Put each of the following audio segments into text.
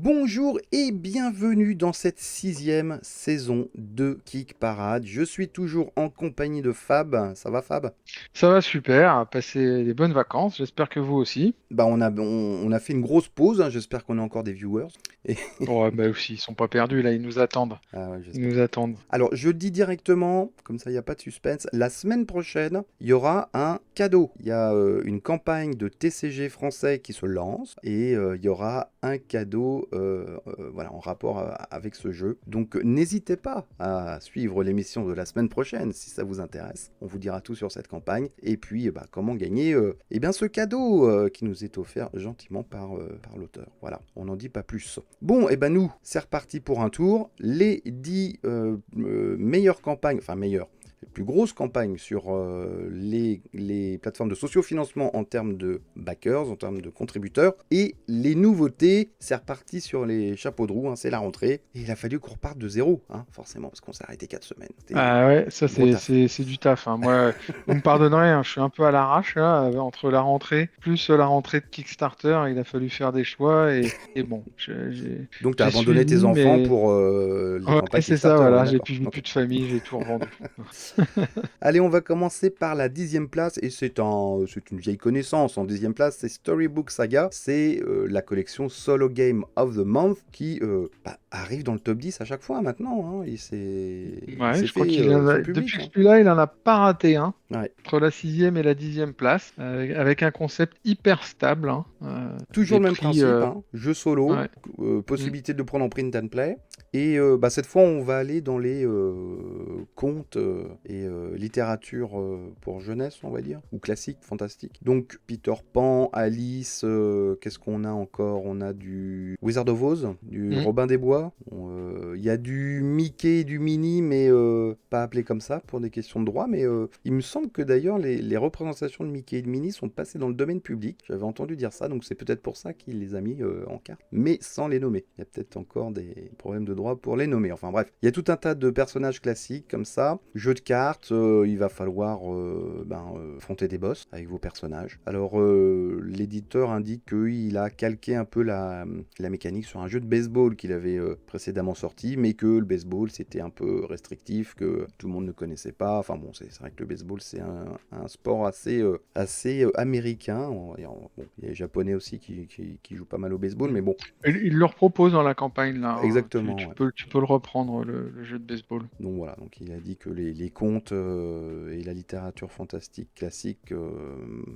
Bonjour et bienvenue dans cette 6e saison de Kick Parade. Je suis toujours en compagnie de Fab. Ça va Fab? Ça va super, passez des bonnes vacances, j'espère que vous aussi. On a fait une grosse pause, hein. J'espère qu'on a encore des viewers. Et... Oh, bah aussi, ils sont pas perdus là, ils nous attendent. Ah ouais, Ils j'espère. nous attendent. Alors, je le dis directement, comme ça il n'y a pas de suspense, la semaine prochaine, il y aura un cadeau. Il y a une campagne de TCG français qui se lance et il y aura un cadeau voilà, en rapport avec ce jeu. Donc, n'hésitez pas à suivre l'émission de la semaine prochaine si ça vous intéresse. On vous dira tout sur cette campagne et puis comment gagner eh bien, ce cadeau qui nous est offert gentiment par l'auteur. Voilà, on n'en dit pas plus. Bon, et ben nous, c'est reparti pour un tour. Les 10 meilleures campagnes, enfin meilleures, les plus grosses campagnes sur les plateformes de sociofinancement en termes de backers, en termes de contributeurs. Et les nouveautés, c'est reparti sur les chapeaux de roue, hein, c'est la rentrée. Et il a fallu qu'on reparte de zéro, hein, forcément, parce qu'on s'est arrêté 4 semaines. C'était Ah ouais, ça gros c'est taf. c'est c'est du taf, hein. Moi, vous me pardonnerez, hein, je suis un peu à l'arrache là, entre la rentrée plus la rentrée de Kickstarter, il a fallu faire des choix et bon, Donc tu as j'ai abandonné tes suivi, enfants mais pour les ouais, campagnes c'est ça, Kickstarter, on est voilà, d'accord. j'ai Ok. plus de famille, j'ai tout revendu. Allez, on va commencer par la 10e place, et c'est une vieille connaissance. En 10e place, c'est Storybook Saga. C'est la collection Solo Game of the Month qui arrive dans le top 10 à chaque fois maintenant, hein. Il Ouais, s'est je crois fait qu'il en son a, public, depuis hein. celui-là, il en a pas raté un. Ouais. Entre la 6e et la 10e place, avec un concept hyper stable, hein, Toujours des le même prix. principe, hein. Jeu solo, Ouais. Mm. possibilité de le prendre en print and play. Et cette fois, on va aller dans les contes et littérature pour jeunesse, on va dire, ou classique, fantastique. Donc Peter Pan, Alice, qu'est-ce qu'on a encore? On a du Wizard of Oz, du Mm. Robin des Bois. Il y a du Mickey et du Minnie, mais pas appelé comme ça pour des questions de droit. Mais il me semble que d'ailleurs les représentations de Mickey et de Minnie sont passées dans le domaine public. J'avais entendu dire ça, donc c'est peut-être pour ça qu'il les a mis en carte, mais sans les nommer. Il y a peut-être encore des problèmes de droit pour les nommer. Enfin bref, il y a tout un tas de personnages classiques comme ça. Jeu de cartes, il va falloir affronter des boss avec vos personnages. Alors l'éditeur indique qu'il a calqué un peu la mécanique sur un jeu de baseball qu'il avait précédemment sorti, mais que le baseball c'était un peu restrictif, que tout le monde ne connaissait pas. Enfin bon, c'est vrai que le baseball c'est un sport assez américain. Bon, il y a les japonais aussi qui jouent pas mal au baseball, Mm. mais bon, Et il le repropose dans la campagne là, hein. Tu, exactement, tu ouais. peux, tu peux le reprendre, le jeu de baseball. Donc voilà, donc il a dit que les contes et la littérature fantastique classique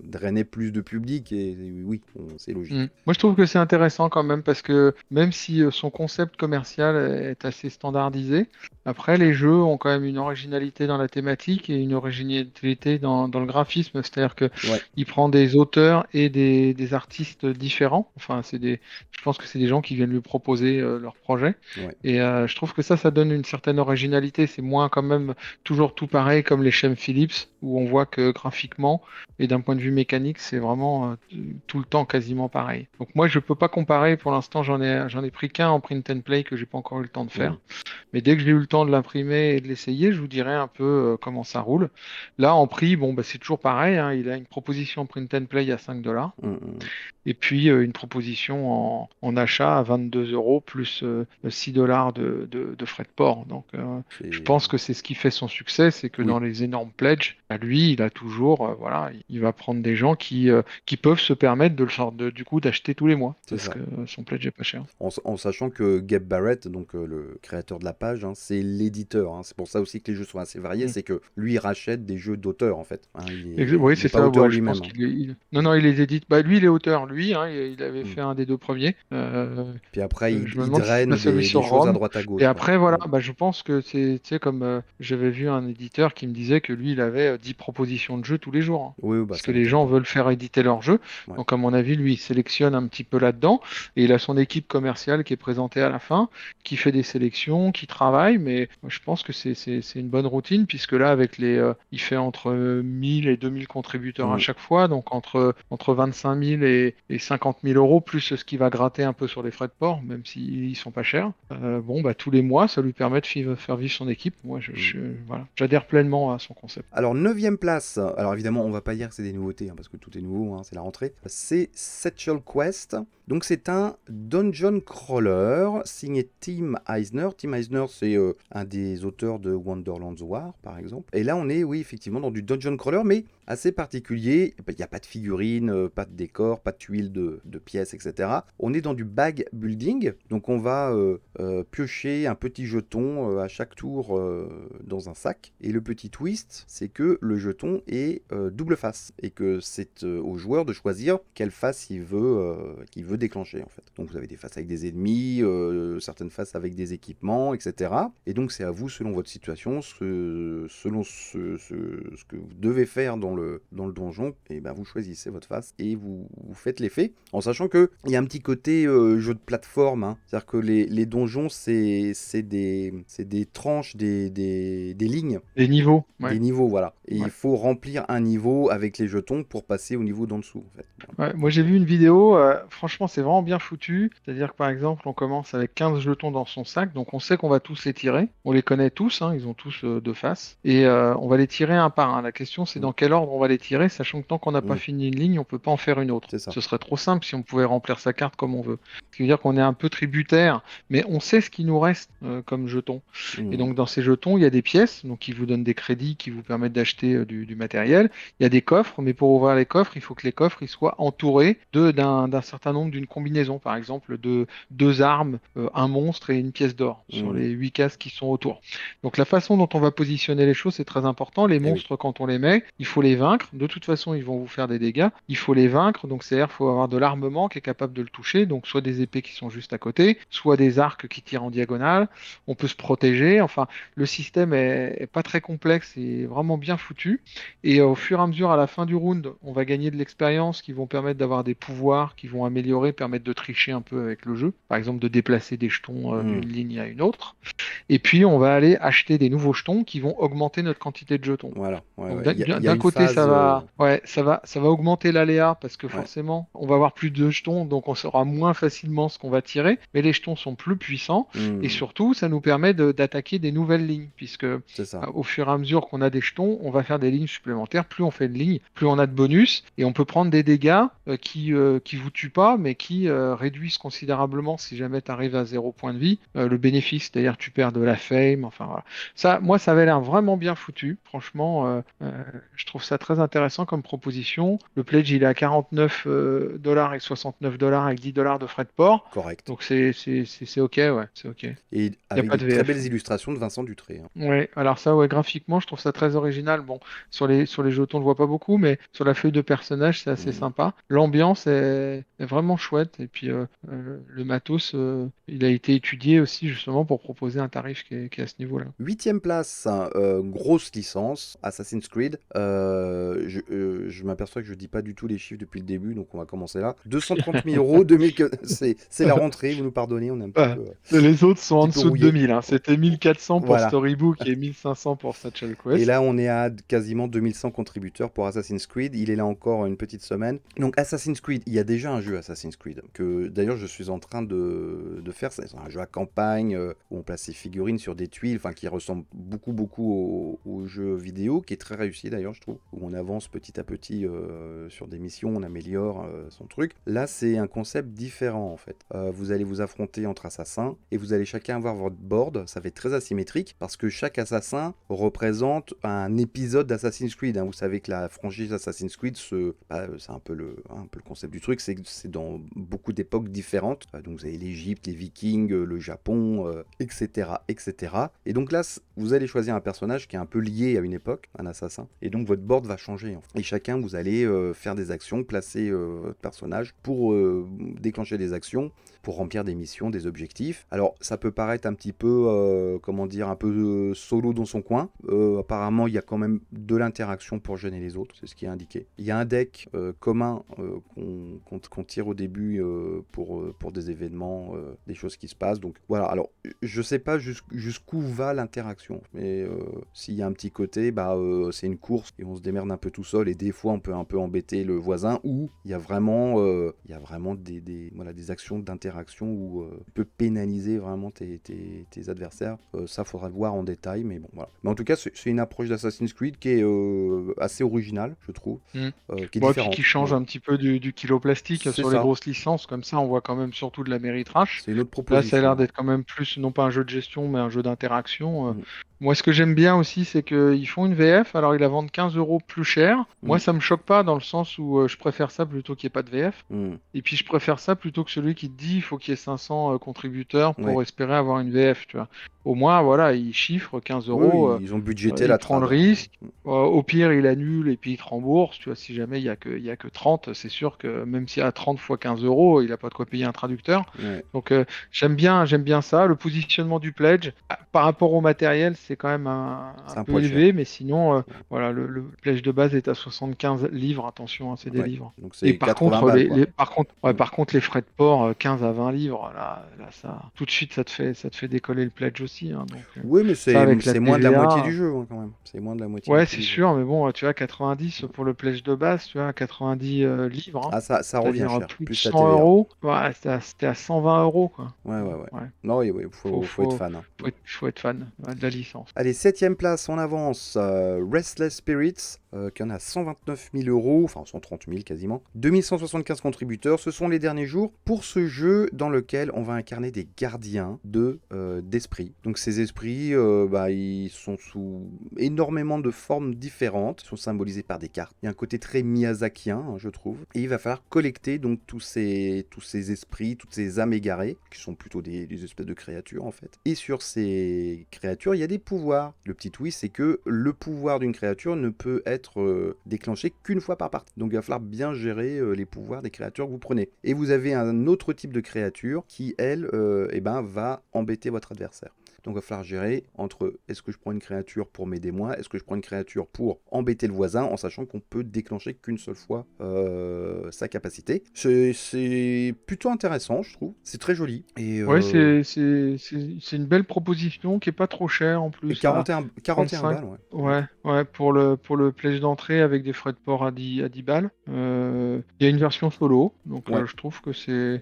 drainaient plus de public, et oui, c'est Mm. logique. Moi, je trouve que c'est intéressant quand même parce que même si son concept commercial est assez standardisé, après, les jeux ont quand même une originalité dans la thématique et une originalité dans le graphisme. C'est-à-dire que Ouais, il prend des auteurs et des artistes différents. Enfin, je pense que c'est des gens qui viennent lui proposer leur projet. ouais. Et je trouve que ça donne une certaine originalité. C'est moins quand même toujours tout pareil comme les Shem Phillips, où on voit que graphiquement et d'un point de vue mécanique, c'est vraiment tout le temps quasiment pareil. Donc moi, je peux pas comparer. Pour l'instant, j'en ai pris qu'un en print and play que j'ai pas encore eu le temps de Mm, faire. Mais dès que j'ai eu le temps de l'imprimer et de l'essayer, je vous dirai un peu comment ça roule. Là, en prix, bon, bah, c'est toujours pareil, hein. Il a une proposition print and play à 5 $. mm, mm. Et puis une proposition en achat à 22 euros plus 6 dollars de frais de port. Donc je C'est pense que c'est ce qui fait son succès, c'est que dans oui, les énormes pledges, bah, lui, il a toujours, voilà, il va prendre des gens qui peuvent se permettre du coup d'acheter tous les mois c'est parce ça. que son pledge est pas cher. En sachant que Gabe Barrett, donc le créateur de la page, hein, c'est l'éditeur, hein. C'est pour ça aussi que les jeux sont assez variés, Mm. c'est que lui il rachète des jeux d'auteur en fait, hein. Oui, Il est c'est pas ça. auteur Ouais, je pense lui-même, hein. Non, non, il les édite. Bah, lui, il est auteur. Lui, hein, il avait Mm. fait un des deux premiers. Puis après, Je me il demande si c'est draine pas celui des sur choses à Rome. droite à Et gauche, quoi. après, voilà, Mm. bah, je pense que c'est, tu sais, comme j'avais vu un éditeur qui me disait que lui, il avait 10 propositions de jeux tous les jours, hein. Oui, bah Parce ça que les m'étonne gens pas. veulent faire éditer leurs jeux. Ouais, Donc, à mon avis, lui, il sélectionne un petit peu là-dedans. Et il a son équipe commerciale qui est présentée à la fin, qui fait des sélections, qui travaille. Mais je pense que c'est une bonne routine, puisque là, il fait entre 1000 et 2000 contributeurs à mm, chaque fois. Donc, entre 25 000 et Et 50 000 euros plus ce qui va gratter un peu sur les frais de port, même s'ils sont pas chers. Bon, bah, tous les mois, ça lui permet de faire vivre son équipe. Moi, Mm. voilà, j'adhère pleinement à son concept. Alors, neuvième place, alors évidemment, on va pas dire que c'est des nouveautés, hein, parce que tout est nouveau, hein, c'est la rentrée. C'est Satchel Quest. Donc, c'est un dungeon crawler signé Tim Eisner. Tim Eisner, c'est un des auteurs de Wonderland's War, par exemple. Et là, on est, oui, effectivement, dans du dungeon crawler, mais assez particulier. Il n'y a pas de figurines, pas de décor, pas de tuiles de pièces, etc. On est dans du bag building. Donc, on va piocher un petit jeton à chaque tour dans un sac. Et le petit twist, c'est que le jeton est double face et que c'est au joueur de choisir quelle face il veut déclencher en fait. Donc vous avez des faces avec des ennemis, certaines faces avec des équipements, etc. Et donc c'est à vous, selon votre situation, selon ce que vous devez faire dans le donjon, et ben vous choisissez votre face et vous faites l'effet, en sachant qu'il y a un petit côté jeu de plateforme, hein. C'est-à-dire que les donjons, c'est des tranches, des lignes. Les niveaux, ouais. Des niveaux, voilà. Et Ouais. il faut remplir un niveau avec les jetons pour passer au niveau d'en dessous, en fait. Ouais, moi j'ai vu une vidéo, franchement c'est vraiment bien foutu. C'est-à-dire que par exemple on commence avec 15 jetons dans son sac, donc on sait qu'on va tous les tirer. On les connaît tous, hein, ils ont tous deux faces. Et on va les tirer un par un. La question c'est Mm. dans quel ordre on va les tirer, sachant que tant qu'on n'a pas Mm. fini une ligne, on peut pas en faire une autre. C'est ça. Ce serait trop simple si on pouvait remplir sa carte comme on veut. Ce qui veut dire qu'on est un peu tributaire, mais on sait ce qui nous reste comme jetons. Et Mm. donc dans ces jetons, il y a des pièces donc, qui vous donnent des crédits, qui vous permettent d'acheter du matériel. Il y a des coffres, mais pour ouvrir les coffres, il faut que les coffres ils soient entourés d'un certain nombre d'une combinaison, par exemple de deux armes, un monstre et une pièce d'or sur Mm. les 8 cases qui sont autour. Donc la façon dont on va positionner les choses, c'est très important. Les Eh oui. monstres, quand on les met, il faut les vaincre. De toute façon, ils vont vous faire des dégâts. Il faut les vaincre, donc c'est-à-dire qu'il faut avoir de l'armement qui est capable de le toucher, donc soit des épées qui sont juste à côté, soit des arcs qui tirent en diagonale. On peut se protéger. Enfin, le système est pas très complexe et vraiment bien foutu. Et au fur et à mesure, à la fin du round, on va gagner de l'expérience qui vont permettre d'avoir des pouvoirs qui vont améliorer, permettre de tricher un peu avec le jeu. Par exemple, de déplacer des jetons d'une Mm. ligne à une autre. Et puis, on va aller acheter des nouveaux jetons qui vont augmenter notre quantité de jetons. Voilà. Ouais, Donc ouais. Il y a d'un une côté, phase. ça va augmenter l'aléa parce que Ouais. forcément, on va avoir plus de jetons, donc on saura moins facilement ce qu'on va tirer, mais les jetons sont plus puissants et Mm. surtout, ça nous permet d'attaquer des nouvelles lignes puisque C'est ça. au fur et à mesure qu'on a des jetons, on va faire des lignes supplémentaires. Plus on fait de lignes, plus on a de bonus et on peut prendre des dégâts qui vous tuent pas, mais qui réduisent considérablement si jamais tu arrives à 0 point de vie le bénéfice, c'est-à-dire tu perds de la fame, enfin voilà. Ça, moi, ça avait l'air vraiment bien foutu. Franchement, je trouve ça très intéressant comme proposition. Le pledge, il est à 49 dollars et 69 dollars avec 10 dollars de frais de port. Correct. Donc c'est OK, ouais, c'est OK. Il Et n'y a avec pas des de très VF. belles illustrations de Vincent Dutré, hein. Ouais, alors ça, ouais, graphiquement, je trouve ça très original. Bon, sur les jetons, on le voit pas beaucoup, mais sur la feuille de personnage, c'est assez Mm. sympa. L'ambiance est vraiment chouette. Et puis, le matos, il a été étudié aussi, justement, pour proposer un tarif qui est à ce niveau-là. Huitième place, grosse licence, Assassin's Creed. Je m'aperçois que je dis pas du tout les chiffres depuis le début, donc on va commencer là. 230 000 euros, c'est la rentrée, vous nous pardonnez, on est Ouais. un Les autres sont en petit peu dessous de rouillé. 2000, hein. C'était 1400 pour Voilà. Storybook et 1500 pour Satchel Et Quest. là, on est à quasiment 2100 contributeurs pour Assassin's Creed. Il est là encore une petite semaine. Donc, Assassin's Creed, il y a déjà un jeu Assassin's Creed que d'ailleurs je suis en train de faire. C'est un jeu à campagne où on place ses figurines sur des tuiles, enfin qui ressemble beaucoup au jeu vidéo, qui est très réussi d'ailleurs, je trouve. Où on avance petit à petit sur des missions, on améliore son truc. Là, c'est un concept différent en fait. Vous allez vous affronter entre assassins et vous allez chacun avoir votre board. Ça fait très asymétrique parce que chaque assassin représente un épisode d'Assassin's Creed, hein. Vous savez que la franchise Assassin's Creed, c'est un peu le concept du truc, c'est que c'est dans beaucoup d'époques différentes. Donc vous avez l'Égypte, les Vikings, le Japon, etc., etc. Et donc là, vous allez choisir un personnage qui est un peu lié à une époque, un assassin. Et donc votre board va changer, en fait. Et chacun, vous allez faire des actions, placer votre personnage pour déclencher des actions, pour remplir des missions, des objectifs. Alors ça peut paraître un petit peu, comment dire, un peu solo dans son coin. Apparemment, il y a quand même de l'interaction pour gêner les autres, c'est ce qui est indiqué. Il y a un deck commun qu'on tire au début pour des événements, des choses qui se passent. Donc voilà, alors je sais pas jusqu'où va l'interaction, mais s'il y a un petit côté, c'est une course et on se démerde un peu tout seul et des fois on peut un peu embêter le voisin, ou il y a vraiment il y a vraiment voilà, des actions d'interaction où tu peux pénaliser vraiment tes adversaires. Ça, faudra le voir en détail, mais bon, voilà. Mais en tout cas, c'est une approche d'Assassin's Creed qui est assez originale, je trouve, Mm. qui est Bon, et puis différente. qui change Voilà. un petit peu du kilo plastique C'est sur les ça. grosses licences, comme ça on voit quand même surtout de l'Améritrash. C'est une autre Là, ça a l'air proposition. d'être quand même plus, non pas un jeu de gestion, mais un jeu d'interaction. Mm, Moi, ce que j'aime bien aussi, c'est qu'ils font une VF, alors ils la vendent 15 euros plus cher. Moi, mm, ça me choque pas dans le sens où je préfère ça plutôt qu'il n'y ait pas de VF. mm. Et puis, je préfère ça plutôt que celui qui te dit il faut qu'il y ait 500 contributeurs Ouais. pour espérer avoir une VF, tu vois. Au moins, voilà, il chiffre 15 Oui, euros, ils ont budgété il la prend le trad. risque. Au pire, il annule et puis il te rembourse. Tu vois, si jamais il y a que 30, c'est sûr que même s'il y a 30 fois 15 euros, il n'a pas de quoi payer un traducteur. Ouais, Donc, j'aime bien ça. Le positionnement du pledge, par rapport au matériel, c'est quand même un c'est un peu poil cher. élevé, mais sinon, voilà, le pledge de base est à 75 livres. Attention, hein, c'est des Ouais. livres. Donc Et c'est par 80 contre, balles, quoi. Mm. par contre, les frais de port, 15 à 20 livres, là, ça, tout de suite, ça te fait décoller le pledge aussi, hein. Donc, Oui, mais ça, avec la c'est moins de la moitié TVA. du jeu, hein, quand même. C'est moins de la moitié du Ouais, prix c'est du jeu. sûr, mais bon, tu vois, 90 pour le pledge de base, tu vois, 90 livres, hein, Ah, ça revient c'est-à-dire cher, plus de plus la 100 TVA. euros. Ouais, c'était à 120 euros, quoi. Ouais, ouais, ouais. Ouais. Non, oui, oui, Faut, faut être faut, fan, hein. faut être fan de la licence. Allez, septième place, on avance. Restless Spirits, qui en a 129 000 euros, enfin 130 000 quasiment. 2175 contributeurs, ce sont les derniers jours pour ce jeu dans lequel on va incarner des gardiens d'esprits. Donc ces esprits, ils sont sous énormément de formes différentes, ils sont symbolisés par des cartes. Il y a un côté très miyazakien, hein, je trouve. Et il va falloir collecter donc tous ces esprits, toutes ces âmes égarées, qui sont plutôt des espèces de créatures en fait. Et sur ces créatures, il y a des pouvoirs. Le petit twist, c'est que le pouvoir d'une créature ne peut être déclenché qu'une fois par partie. Donc il va falloir bien gérer les pouvoirs des créatures que vous prenez. Et vous avez un autre type de créature qui, elle, va embêter votre adversaire. Donc il va falloir gérer entre est-ce que je prends une créature pour m'aider moi, est-ce que je prends une créature pour embêter le voisin, en sachant qu'on peut déclencher qu'une seule fois sa capacité. C'est plutôt intéressant, je trouve. C'est très joli. Ouais, c'est une belle proposition qui est pas trop chère en Et plus, à 41 35. balles, ouais. Ouais. Ouais, ouais, pour le pledge d'entrée avec des frais de port à 10 balles. Il y a une version solo, donc Ouais. je trouve que c'est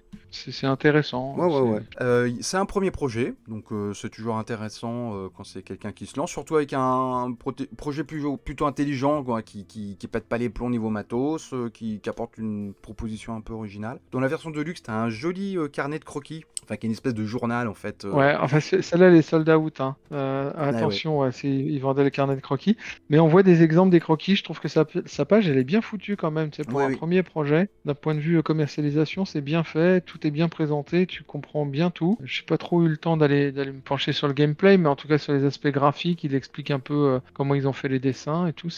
intéressant. Ouais, ouais, ouais. C'est un premier projet, donc c'est toujours intéressant quand c'est quelqu'un qui se lance, surtout avec un projet plutôt intelligent, quoi, qui pète pas les plombs niveau matos, qui apporte une proposition un peu originale. Dans la version de luxe, t'as un joli carnet de croquis, enfin qui est une espèce de journal en fait. Ouais, enfin celle-là elle est sold out, hein. Ah ouais. Attention, ouais, ils vendaient le carnet de croquis. Mais on voit des exemples des croquis. Je trouve que sa page elle est bien foutue quand même. Tu sais, pour Oui, un oui. premier projet, d'un point de vue commercialisation, c'est bien fait, tout est bien présenté, tu comprends bien tout. J'ai pas trop eu le temps d'aller me pencher sur le gameplay, mais en tout cas sur les aspects graphiques, il explique un peu comment ils ont fait les dessins et tout.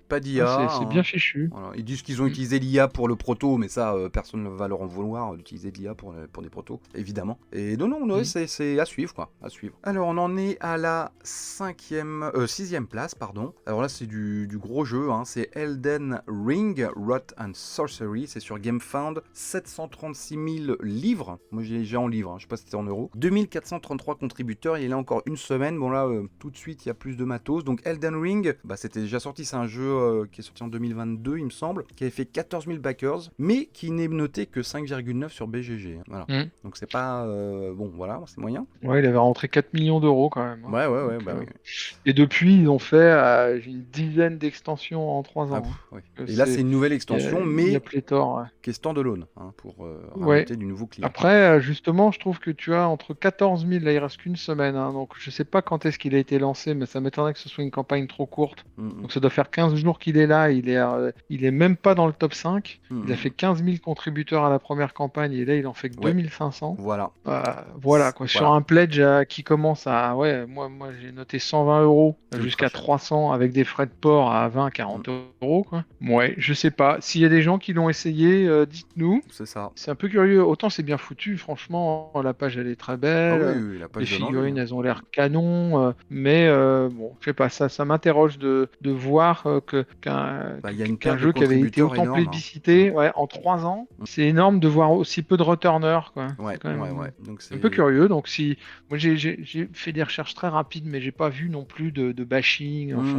Pas Ouais, d'IA, c'est bien hein. fichu. Voilà. Ils disent qu'ils ont Mm. utilisé l'IA pour le proto, mais ça, personne ne va leur en vouloir d'utiliser de l'IA pour des protos, évidemment. Et non, ouais, Mm. c'est à suivre, quoi. À suivre. Alors, on en est à la sixième place, pardon. Alors là, c'est du gros jeu, hein. C'est Elden Ring, Wrath and Sorcery. C'est sur GameFound. 736 000 livres. Moi, j'ai en livres, hein. Je sais pas si c'était en euros. 2433 contributeurs. Il est là encore une semaine. Bon, là, tout de suite, il y a plus de matos. Donc, Elden Ring, c'était déjà sorti. C'est un jeu qui est sorti en 2022, il me semble, qui avait fait 14 000 backers, mais qui n'est noté que 5,9 sur BGG. Voilà. Mm. Donc, c'est pas. Bon, voilà, c'est moyen. Ouais, il avait rentré 4 millions d'euros quand même, hein. Ouais, Donc, bah oui. et depuis, ils ont fait une dizaine d'extensions en 3 Ah, ans, hein. ouais. Donc, Et là, c'est une nouvelle il y a, extension, il y a mais pléthore, ouais. qui est standalone, hein, pour Ouais. rajouter du nouveau client. Après, justement, je trouve que tu as entre 14 000, là il reste qu'une semaine, hein, donc je sais pas quand est-ce qu'il a été lancé, mais ça m'étonnerait que ce soit une campagne trop courte. Donc ça doit faire 15 jours qu'il est là, il est même pas dans le top 5. Il a fait 15 000 contributeurs à la première campagne et là il en fait que Ouais. 2500. Voilà. Voilà quoi, sur Voilà. un pledge qui commence à, ouais, moi j'ai noté 120 euros Ultra jusqu'à cher. 300 avec des frais de port à 20-40 euros, quoi. Ouais, je sais pas. S'il y a des gens qui l'ont essayé, dites-nous. C'est ça. C'est un peu curieux. Autant c'est bien foutu, franchement, la page elle est très Ah oui, belle. oui, la Les page donne envie, figurines hein. elles ont l'air canon, mais bon, je sais pas, ça m'interroge de voir Il y a une qu'un perte de jeu qui avait été contributeurs autant énorme, hein. plébiscité, ouais, en 3 ans. Mm. C'est énorme de voir aussi peu de returners, quoi. C'est Ouais, quand ouais, même ouais. Donc un peu c'est. curieux. Donc si moi j'ai fait des recherches très rapides, mais j'ai pas vu non plus de bashing, enfin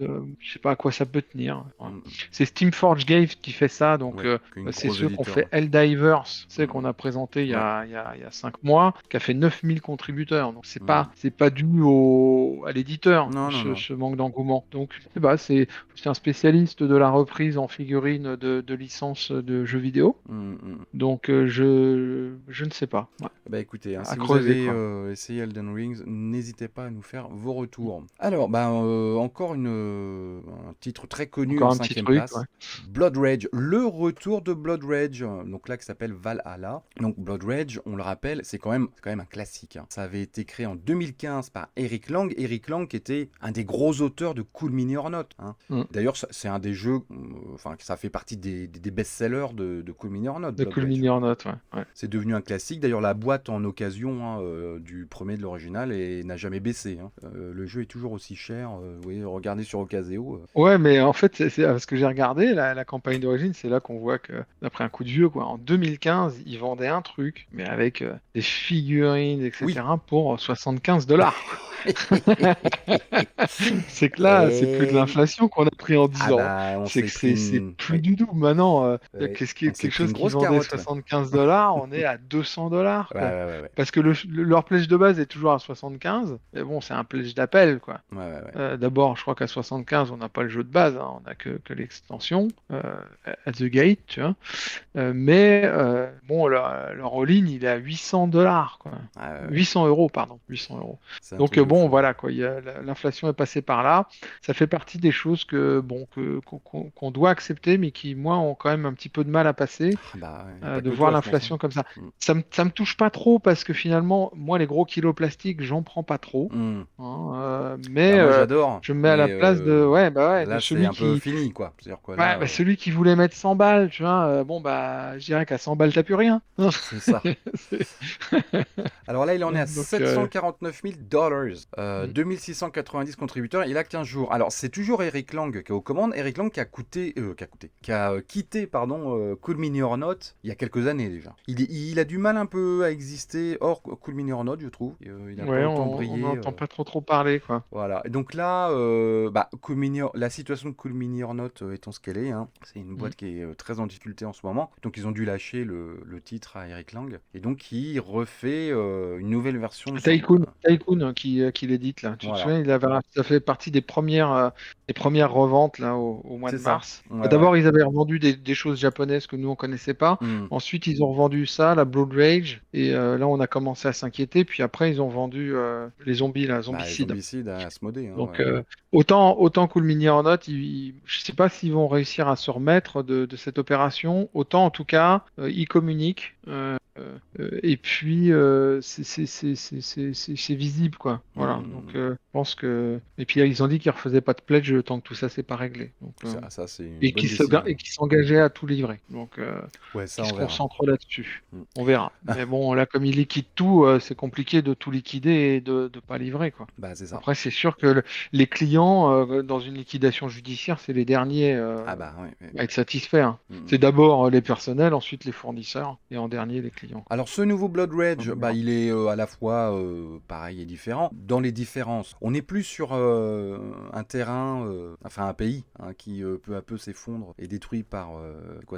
Hmm. je sais pas à quoi ça peut tenir. Voilà. Hmm. C'est Steamforge Games qui fait ça, donc Ouais, une c'est gros ceux qu'on éditeur. fait Helldivers, c'est qu'on Hmm. a présenté Ouais. il y a 5 mois, qui a fait 9000 contributeurs. Donc Hmm. c'est pas dû à l'éditeur, Non, non, non. ce manque d'engouement. Donc je sais pas, c'est un spécialiste de la reprise en figurine de licences de jeux vidéo. Hmm, hmm. Donc je ne sais pas. Ouais. Bah écoutez, À si vous creuser, avez quoi. essayé Elden Rings, n'hésitez pas à nous faire vos retours. Alors, encore un titre très connu en Encore un petit cinquième truc, ouais. place. Blood Rage, le retour de Blood Rage, donc là qui s'appelle Valhalla. Donc Blood Rage, on le rappelle, c'est quand même un classique, hein. Ça avait été créé en 2015 par Eric Lang. Eric Lang qui était un des gros auteurs de Cool Mini or Not, hein. D'ailleurs, c'est un des jeux, enfin ça fait partie des best-sellers de Cool Mini or Not, De Blood Cool Rage. Mini or Not, ouais. C'est devenu un classique. D'ailleurs, la boîte en occasion, hein, du premier de l'original et n'a jamais baissé, hein. Le jeu est toujours aussi cher. Vous voyez, regardez sur Ocaseo. Ouais, mais en fait, c'est parce que j'ai regardé la campagne d'origine, c'est là qu'on voit que, d'après un coup de vieux, quoi, en 2015, ils vendaient un truc, mais avec des figurines, Oui. etc., pour 75 $, quoi. C'est que là, c'est plus de Et... l'inflation qu'on a pris en Ah 10 ans. bah, on C'est s'est que pris c'est une... plus Oui. du tout. Maintenant, Ouais. On s'est quelque pris une chose qui grosse vendait carotte. 75 $, on est à 200 $, Ouais, quoi. ouais, ouais, ouais. Parce que leur pledge de base est toujours à 75, mais bon, c'est un pledge d'appel, quoi. Ouais, ouais, ouais. D'abord, je crois qu'à 75, on n'a pas le jeu de base, hein, on n'a que l'extension, at the gate, tu vois. Mais bon, leur all-in, il est à 800 $, quoi. Ouais, ouais, ouais. 800 euros, pardon, 800 euros. C'est un Donc truc de bon, fou. voilà, quoi. L'inflation est passée par là. Ça fait partie des choses qu'on doit accepter, mais qui, moi, ont quand même un petit peu de mal à passer. Ah bah, y a pas De que voir toi, je pense, hein. l'inflation comme ça. Mm. Ça me touche pas trop parce que finalement, moi, les gros kilos plastiques, j'en prends pas trop, Mm. hein, Bah, mais moi, j'adore, je me mets à la mais place de là, c'est celui un peu qui, fini, quoi. C'est-à-dire quoi, ouais, là, bah, celui qui voulait mettre 100 balles, tu vois, bon, bah, je dirais qu'à 100 balles, t'as plus rien. c'est ça. C'est- Alors là, il en est à Donc, 749 000 dollars, mm, 2690 contributeurs, il a 15 jours. Alors, c'est toujours Eric Lang qui est aux commandes. Eric Lang qui a quitté, pardon, Cool Mini or Not il y a quelques années déjà. Il a du mal un peu à exister hors Cool Mini or Not, je trouve. Il n'a pas ouais, autant on brillé. n'entend pas trop parler, quoi. Voilà. Et donc là, la situation de Cool Mini or Not étant ce qu'elle est, hein, c'est une Mm. boîte qui est très en difficulté en ce moment. Donc ils ont dû lâcher le titre à Eric Lang. Et donc il refait une nouvelle version sur... Tycoon qui l'édite, là. Tu te Voilà. souviens, ça fait partie des premières reventes, là, au mois C'est de ça. mars. Ouais, ouais. D'abord, ils avaient revendu des choses japonaises que nous, on connaissait pas. Hmm. Ensuite, ils ont revendu ça, la Blood Rage. Et là, on a commencé à s'inquiéter. Puis après, ils ont vendu les zombies, là, Bah, Zombicide. Zombicide à Asmodée, hein, Donc, ouais. autant Cool Mini or Not, je sais pas s'ils vont réussir à se remettre de cette opération. Autant, en tout cas, ils communiquent. Et puis, c'est visible, quoi. Voilà. Donc, Hmm. je pense que. Et puis, ils ont dit qu'ils refaisaient pas de pledge tant que tout ça, c'est pas réglé. Donc, Ça c'est une bonne décision. et qui s'engageaient à tout livrer. Donc, Ouais, ça qui on se verra. concentrent là-dessus. Hmm. On verra. Mais bon, là, comme ils liquident tout, c'est compliqué de tout liquider et de pas livrer, quoi. Bah, c'est ça. Après, c'est sûr que les clients, dans une liquidation judiciaire, c'est les derniers Ah bah, ouais, ouais. à être satisfaits, hein. Hmm. C'est d'abord les personnels, ensuite les fournisseurs, et en dernier les clients. Alors ce nouveau Blood Rage, On verra. il est à la fois pareil et différent. Dans les différences, on n'est plus sur un terrain, enfin un pays, hein, qui peu à peu s'effondre et détruit par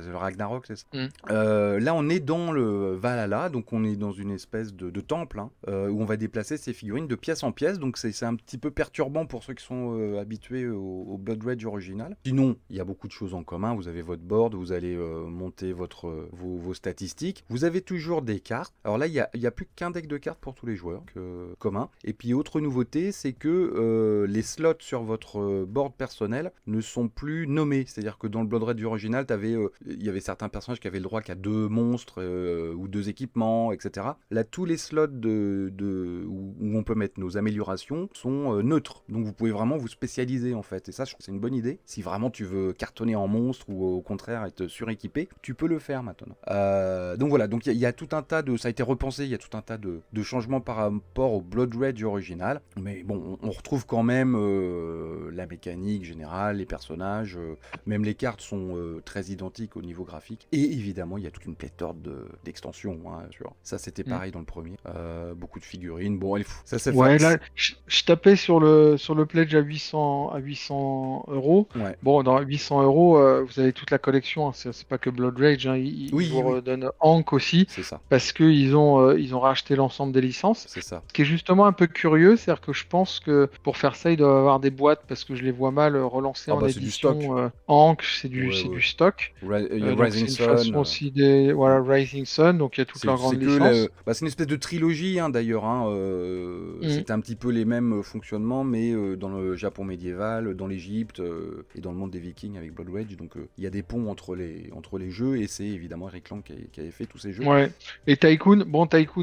c'est le Ragnarok, c'est ça. Mm. Là on est dans le Valhalla, donc on est dans une espèce de temple, hein, où on va déplacer ces figurines de pièce en pièce, donc c'est un petit peu perturbant pour ceux qui sont habitués au Blood Rage original. Sinon, il y a beaucoup de choses en commun, vous avez votre board, vous allez monter vos statistiques, vous avez toujours des cartes. Alors là, il y a plus qu'un deck de cartes pour tous les joueurs commun. Et puis autre nouveauté, c'est que les slots sur votre board personnel ne sont plus nommés. C'est-à-dire que dans le Blood Rage original, il y avait certains personnages qui avaient le droit qu'à 2 monstres ou 2 équipements, etc. Là, tous les slots où on peut mettre nos améliorations sont neutres. Donc vous pouvez vraiment vous spécialiser en fait. Et ça, je trouve que c'est une bonne idée. Si vraiment tu veux cartonner en monstre ou au contraire être suréquipé, tu peux le faire maintenant. Donc voilà, donc il y a tout un tas de... Ça a été repensé, il y a tout un tas de changements par rapport au Blood Rage original. Mais bon, on retrouve quand même la mécanique générale, les personnages, même les cartes sont très identiques au niveau graphique. Et évidemment, il y a toute une pléthore d'extensions. Hein, ça, c'était pareil dans le premier. Beaucoup de figurines. Bon, ça c'est Ouais, là, je tapais sur le pledge à 800 euros. Ouais. Bon, dans 800 euros, vous avez toute la collection. Hein, c'est pas que Blood Rage. Hein, ils vous redonnent Hank aussi. C'est ça. Parce qu'ils ont racheté l'ensemble des licences. C'est ça. Ce qui est justement un peu curieux, c'est-à-dire que je pense que pour faire ça, ils doivent avoir des boîtes parce que je les vois mal relancer en édition. Hank, c'est du stock. Rising Sun. Façon aussi Rising Sun, donc il y a toute leur grande licence. C'est une espèce de trilogie hein, d'ailleurs. Hein, c'était un petit peu les mêmes fonctionnements, mais dans le Japon médiéval, dans l'Égypte et dans le monde des Vikings avec Blood Rage. Donc il y a des ponts entre les jeux et c'est évidemment Eric Lang qui avait fait tous ces jeux. Ouais. Et Tycoon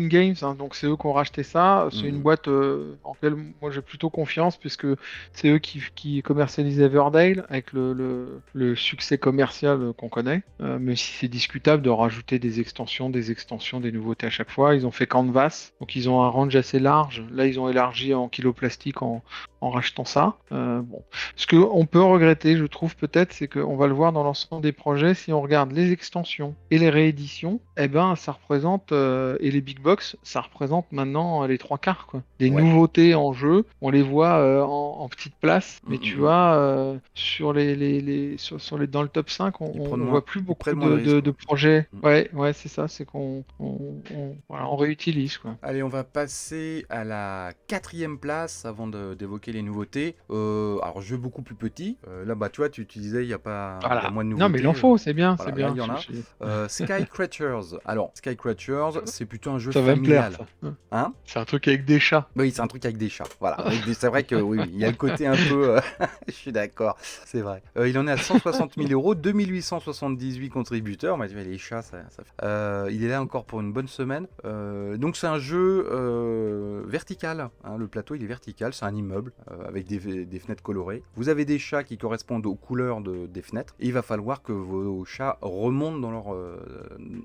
Games, hein, donc c'est eux qui ont racheté ça. C'est une boîte en laquelle moi j'ai plutôt confiance puisque c'est eux qui commercialisent Everdale avec le succès commercial qu'on connaît. Même si c'est discutable de rajouter des extensions, des nouveautés à chaque fois. Ils ont fait Canvas, donc ils ont un range assez large. Là, ils ont élargi en kilo plastique en rachetant ça. Bon. Ce qu'on peut regretter, je trouve peut-être, c'est qu'on va le voir dans l'ensemble des projets, si on regarde les extensions et les rééditions, eh ben ça représente, et les big box, ça représente maintenant les 3/4. Quoi. Les nouveautés en jeu, on les voit en petite place, mais tu vois, dans le top 5, on voit plus beaucoup de projets. Ouais, c'est ça, c'est qu'on réutilise. Quoi. Allez, on va passer à la 4e place avant d'évoquer les nouveautés. Alors, jeu beaucoup plus petit. Là, bah, tu vois, tu disais, il y a moins de nouveautés. Non, mais il en faut, c'est bien. Voilà, c'est bien. Là, il y en a. Sky Creatures. Alors, Sky Creatures, c'est plutôt un jeu ça familial. Va me plaire, ça. Hein C'est un truc avec des chats. Oui, c'est un truc avec des chats. Voilà. C'est vrai que oui, il y a le côté un peu... Je suis d'accord, c'est vrai. Il en est à 160 000 euros, 2878 contributeurs. Mais les chats, ça il est là encore pour une bonne semaine. Donc, c'est un jeu vertical. Hein. Le plateau, il est vertical. C'est un immeuble avec des fenêtres colorées. Vous avez des chats qui correspondent aux couleurs des fenêtres. Et il va falloir que vos chats remontent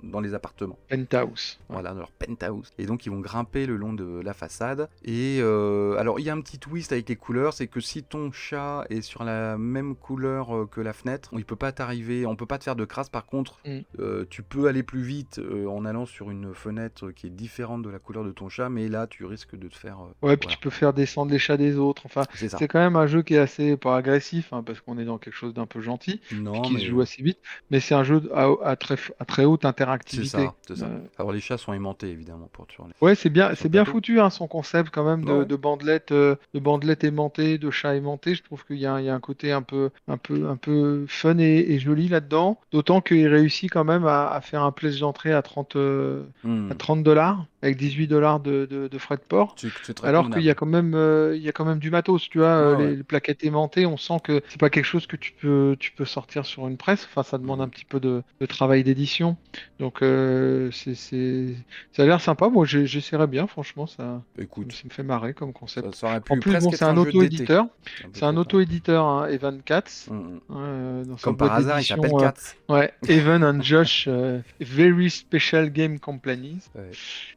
dans les appartements. Penthouse. Voilà, dans leur penthouse. Et donc, ils vont grimper le long de la façade. Et alors, il y a un petit twist avec les couleurs. C'est que si ton chat est sur la même couleur que la fenêtre, il peut pas t'arriver, on peut pas te faire de crasse. Par contre, tu peux aller plus vite en allant sur une fenêtre qui est différente de la couleur de ton chat. Mais là, tu risques de te faire... puis tu peux faire descendre les chats des autres. Enfin, c'est quand même un jeu qui est assez, pas agressif, hein, parce qu'on est dans quelque chose d'un peu gentil, qui se joue assez vite, mais c'est un jeu à très haute interactivité. C'est ça. Alors les chats sont aimantés évidemment pour tourner. Ouais, c'est bien foutu, hein, son concept quand même de bandelettes aimantées, de chats aimantés. Je trouve qu'il y a un côté un peu fun et joli là-dedans. D'autant qu'il réussit quand même à faire un pledge d'entrée à 30 $, avec 18 $ de frais de port. Alors qu'il y a quand même du matos, tu vois, les plaquettes aimantées, on sent que c'est pas quelque chose que tu peux sortir sur une presse. Enfin, ça demande un petit peu de travail d'édition. Donc ça a l'air sympa. Moi, j'essaierai bien, franchement, ça me fait marrer comme concept. Ça En plus, bon, c'est un auto-éditeur. C'est un auto-éditeur, hein, Evan Katz. Comme par hasard, il s'appelle Katz. Evan and Josh Very Special Game Company.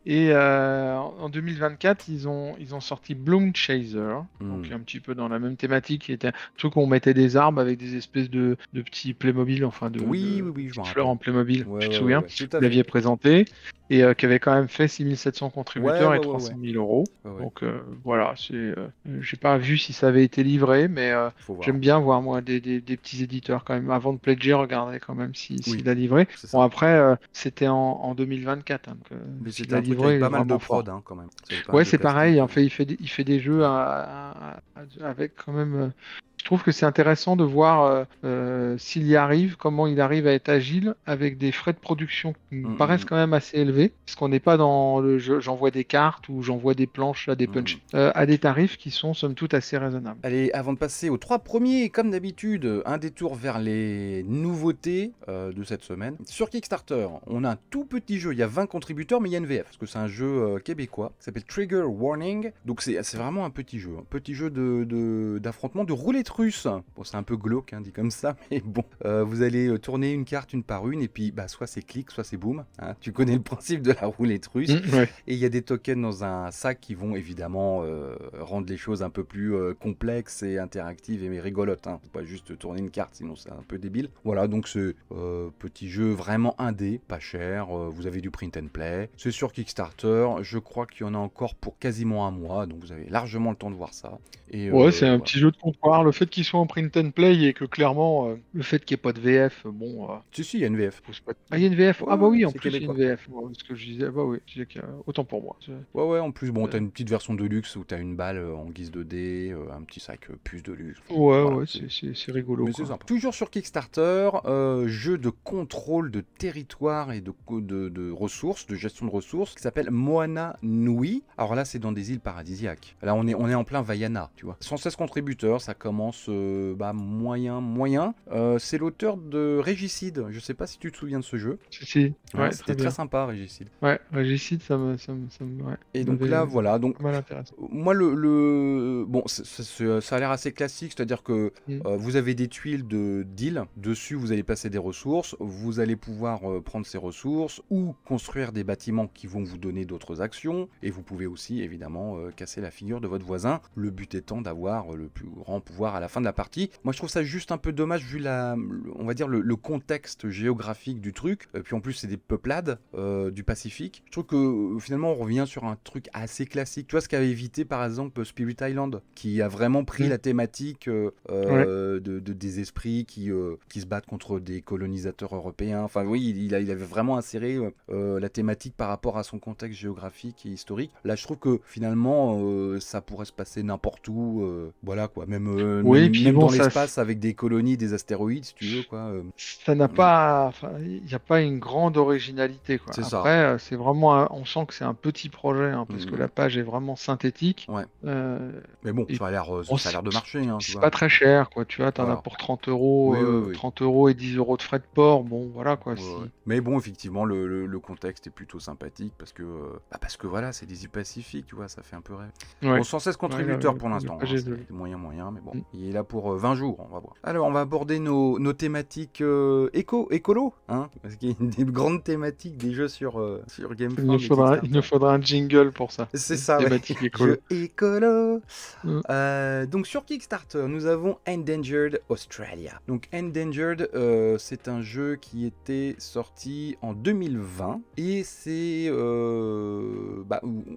Et en 2024, ils ont sorti Bloom Chaser, donc un petit peu dans la même thématique, qui était un truc où on mettait des arbres avec des espèces de petits Playmobil, enfin de fleurs en Playmobil, tu te souviens, vous l'aviez présenté, et qui avait quand même fait 6700 contributeurs et 300 000 euros. Donc voilà, j'ai pas vu si ça avait été livré, mais j'aime bien voir moi des petits éditeurs quand même, avant de pledger, regarder quand même s'il a livré. Bon après, c'était en 2024, hein, mais c'était un truc avec pas mal de prod hein, quand même. Ouais, c'est pareil, en fait, il fait des jeux avec quand même... Je trouve que c'est intéressant de voir s'il y arrive, comment il arrive à être agile avec des frais de production qui me paraissent quand même assez élevés, parce qu'on n'est pas dans le jeu, j'envoie des cartes ou j'envoie des planches à des punch, à des tarifs qui sont somme toute assez raisonnables. Allez, avant de passer aux 3 premiers, comme d'habitude, un détour vers les nouveautés de cette semaine. Sur Kickstarter, on a un tout petit jeu, il y a 20 contributeurs, mais il y a une VF, parce que c'est un jeu québécois, qui s'appelle Trigger Warning, donc c'est vraiment un petit jeu d'affrontement, de roulette russe. Bon, c'est un peu glauque, hein, dit comme ça, mais bon. Vous allez tourner une carte une par une, et puis soit c'est clic, soit c'est boum. Hein. Tu connais le principe de la roulette russe. Ouais. Et il y a des tokens dans un sac qui vont évidemment rendre les choses un peu plus complexes et interactives et rigolotes. Hein. Faut pas juste tourner une carte, sinon c'est un peu débile. Voilà, donc ce petit jeu vraiment indé, pas cher. Vous avez du print and play. C'est sur Kickstarter. Je crois qu'il y en a encore pour quasiment un mois, donc vous avez largement le temps de voir ça. Et Ouais, c'est un voilà. petit jeu de comptoir. Le fait qu'il soit en print and play et que clairement, le fait qu'il n'y ait pas de VF, bon, Si, il y a une VF. pose pas. Ah, il y a une VF. Ah bah Ouais, oui, en c'est plus il y a une québécois. VF. Ouais, ce que je disais, bah oui, je disais autant pour moi. Ouais, en plus, bon, t'as Euh, une petite version de luxe où t'as une balle en guise de dé, un petit sac puce de luxe. Enfin, Ouais, voilà, ouais, c'est rigolo, mais c'est quoi. sympa. Toujours sur Kickstarter, jeu de contrôle de territoire et de ressources, de gestion de ressources, qui s'appelle Moana Nui. Alors là, c'est dans des îles paradisiaques. Là, on est en plein Vaiana, tu vois. 116 contributeurs, ça commence moyen. C'est l'auteur de Régicide. Je sais pas si tu te souviens de ce jeu. Si, ouais, C'était très très bien. sympa, Régicide. Ouais, Régicide, ouais, Et ça donc là, m'avait voilà. Donc, pas mal intéressé. moi, bon, ça a l'air assez classique, c'est-à-dire que Mm. vous avez des tuiles d'îles, dessus vous allez passer des ressources, vous allez pouvoir prendre ces ressources ou construire des bâtiments qui vont vous donner d'autres actions, et vous pouvez aussi évidemment casser la figure de votre voisin, le but étant d'avoir le plus grand pouvoir à la fin de la partie. Moi je trouve ça juste un peu dommage vu on va dire le contexte géographique du truc, puis en plus c'est des peuplades du Pacifique. Je trouve que finalement on revient sur un truc assez classique. Tu vois ce qu'avait évité par exemple Spirit Island, qui a vraiment pris Mm. la thématique Ouais. des esprits qui se battent contre des colonisateurs européens. Enfin oui, il avait vraiment inséré la thématique par rapport à son contexte géographique et historique. Là je trouve que finalement ça pourrait se passer n'importe où. Voilà quoi, Oui, et puis même bon, dans l'espace avec des colonies, des astéroïdes si tu veux quoi. ça n'a pas, enfin, il n'y a pas une grande originalité, quoi. C'est ça. Après, c'est vraiment, on sent que c'est un petit projet, hein, parce que Mm, la page est vraiment synthétique. ouais. Euh, Mais bon, et ça bon, a l'air de marcher, hein, tu c'est vois. pas très cher, quoi. Tu vois, t'en as Voilà. pour 30 euros, Oui, oui, oui. 30 euros et 10 euros de frais de port. Bon, voilà, quoi. Ouais, ouais. Si. Mais bon, effectivement, le contexte est plutôt sympathique parce que voilà, c'est des îles Pacifiques, tu vois, ça fait un peu rêve. Bon, Ouais. 116 Ouais, contributeurs pour la l'instant, page hein, est jolie. c'est moyen, mais bon. Mm. Il est là pour 20 jours, on va voir. Alors, on va aborder nos thématiques écolo, hein, parce qu'il y a une des grandes thématiques des jeux sur GameFound et Il nous Kickstarter. faudra un jingle pour ça. C'est ça, ouais. Thématique écolo. Jeux écolo. Mm. Donc sur Kickstarter, nous avons Endangered Australia. Donc Endangered, c'est un jeu qui était sorti en 2020 et c'est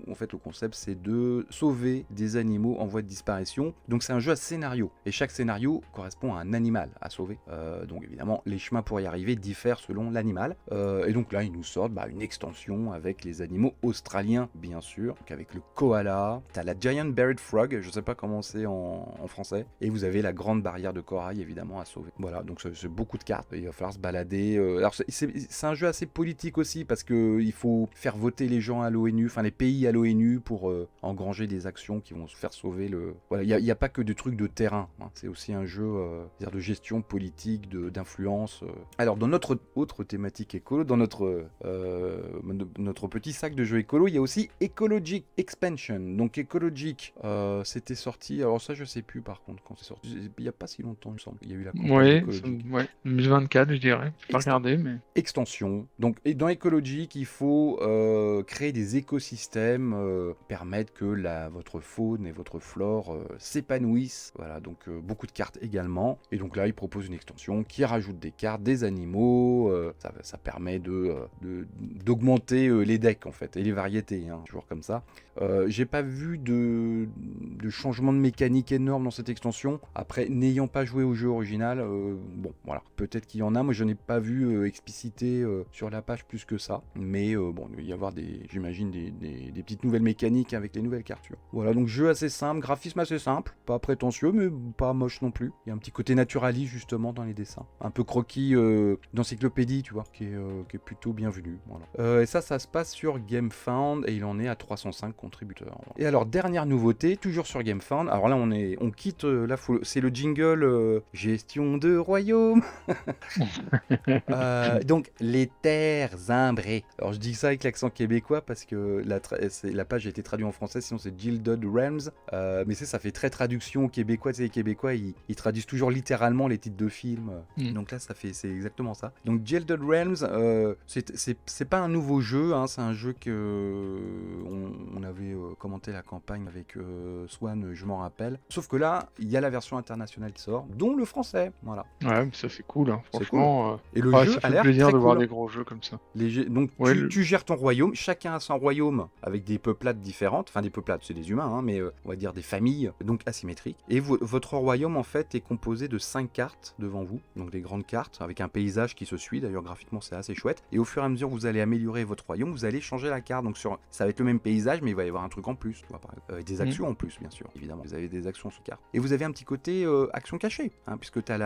en fait le concept c'est de sauver des animaux en voie de disparition. Donc c'est un jeu à scénario et chaque scénario correspond à un animal à sauver. Donc évidemment les chemins pour y arriver diffèrent selon l'animal. Et donc là ils nous sortent une extension avec les animaux australiens bien sûr, donc avec le koala, t'as la Giant Buried Frog, je sais pas comment c'est en français, et vous avez la grande barrière de corail évidemment à sauver. Voilà, donc c'est beaucoup de cartes, il va falloir se balader. Alors c'est un jeu assez politique aussi parce que il faut faire voter les gens à l'ONU, enfin les pays à l'ONU pour engranger des actions qui vont se faire sauver le. Voilà, il y a pas que des trucs de terrain, hein. C'est aussi un jeu de gestion politique, d'influence. Alors dans notre autre thématique écolo, dans notre petit sac de jeux écolo, il y a aussi Ecologic Expansion. Donc Ecologic, c'était sorti, alors ça je sais plus par contre quand c'est sorti, il n'y a pas si longtemps il me semble, il y a eu la campagne Ouais, d'Ecologic. ouais, 2024, je dirais. J'ai pas regardé, mais. Extension. Donc, et dans Ecologic, il faut créer des écosystèmes, permettre que votre faune et votre flore s'épanouissent. Voilà, donc beaucoup de cartes également. Et donc là, il propose une extension qui rajoute des cartes, des animaux. Ça permet d'augmenter les decks en fait et les variétés, hein, toujours comme ça. J'ai pas vu de changement de mécanique énorme dans cette extension. Après, n'ayant pas joué au jeu original, bon, voilà, peut-être qu'il y en a. Moi, je n'ai pas vu explicité sur la page plus que ça. Mais bon, il va y avoir j'imagine des petites nouvelles mécaniques avec les nouvelles cartures. Voilà, donc jeu assez simple, graphisme assez simple, pas prétentieux, mais pas moche non plus. Il y a un petit côté naturaliste justement dans les dessins, un peu croquis d'encyclopédie, tu vois, qui est plutôt bienvenu. Voilà. Et ça se passe sur GameFound et il en est à 305 contributeurs. Et alors, dernière nouveauté, toujours sur GameFound. Alors là, on quitte c'est le jingle gestion de royaume. Donc, les terres imbrées. Alors, je dis ça avec l'accent québécois parce que la page a été traduite en français, sinon c'est Gilded Realms. Mais ça fait très traduction québécois, c'est les Québécois, ils traduisent toujours littéralement les titres de films. Mm. Donc là, c'est exactement ça. Donc Gilded Realms, c'est pas un nouveau jeu, hein, c'est un jeu que on avait commenté la campagne avec Swan, je m'en rappelle. Sauf que là, il y a la version internationale qui sort, dont le français. Voilà. Ouais, mais ça c'est cool, hein. C'est Franchement. Et le Ouais, jeu ça a fait l'air plaisir très de voir cool. des gros jeux comme ça. Donc Ouais, tu gères ton royaume, chacun a son royaume avec des peuplades différentes, enfin des peuplades c'est des humains, hein, mais on va dire des familles, donc asymétriques. Et votre royaume en fait est composé de 5 cartes devant vous, donc des grandes cartes avec un paysage qui se suit, d'ailleurs graphiquement c'est assez chouette. Et au fur et à mesure que vous allez améliorer votre royaume, vous allez changer la carte, donc ça va être le même paysage mais il va y avoir un truc en plus, tu vois, des actions en plus bien sûr, évidemment, vous avez des actions sur carte. Et vous avez un petit côté action cachée, hein, puisque t'as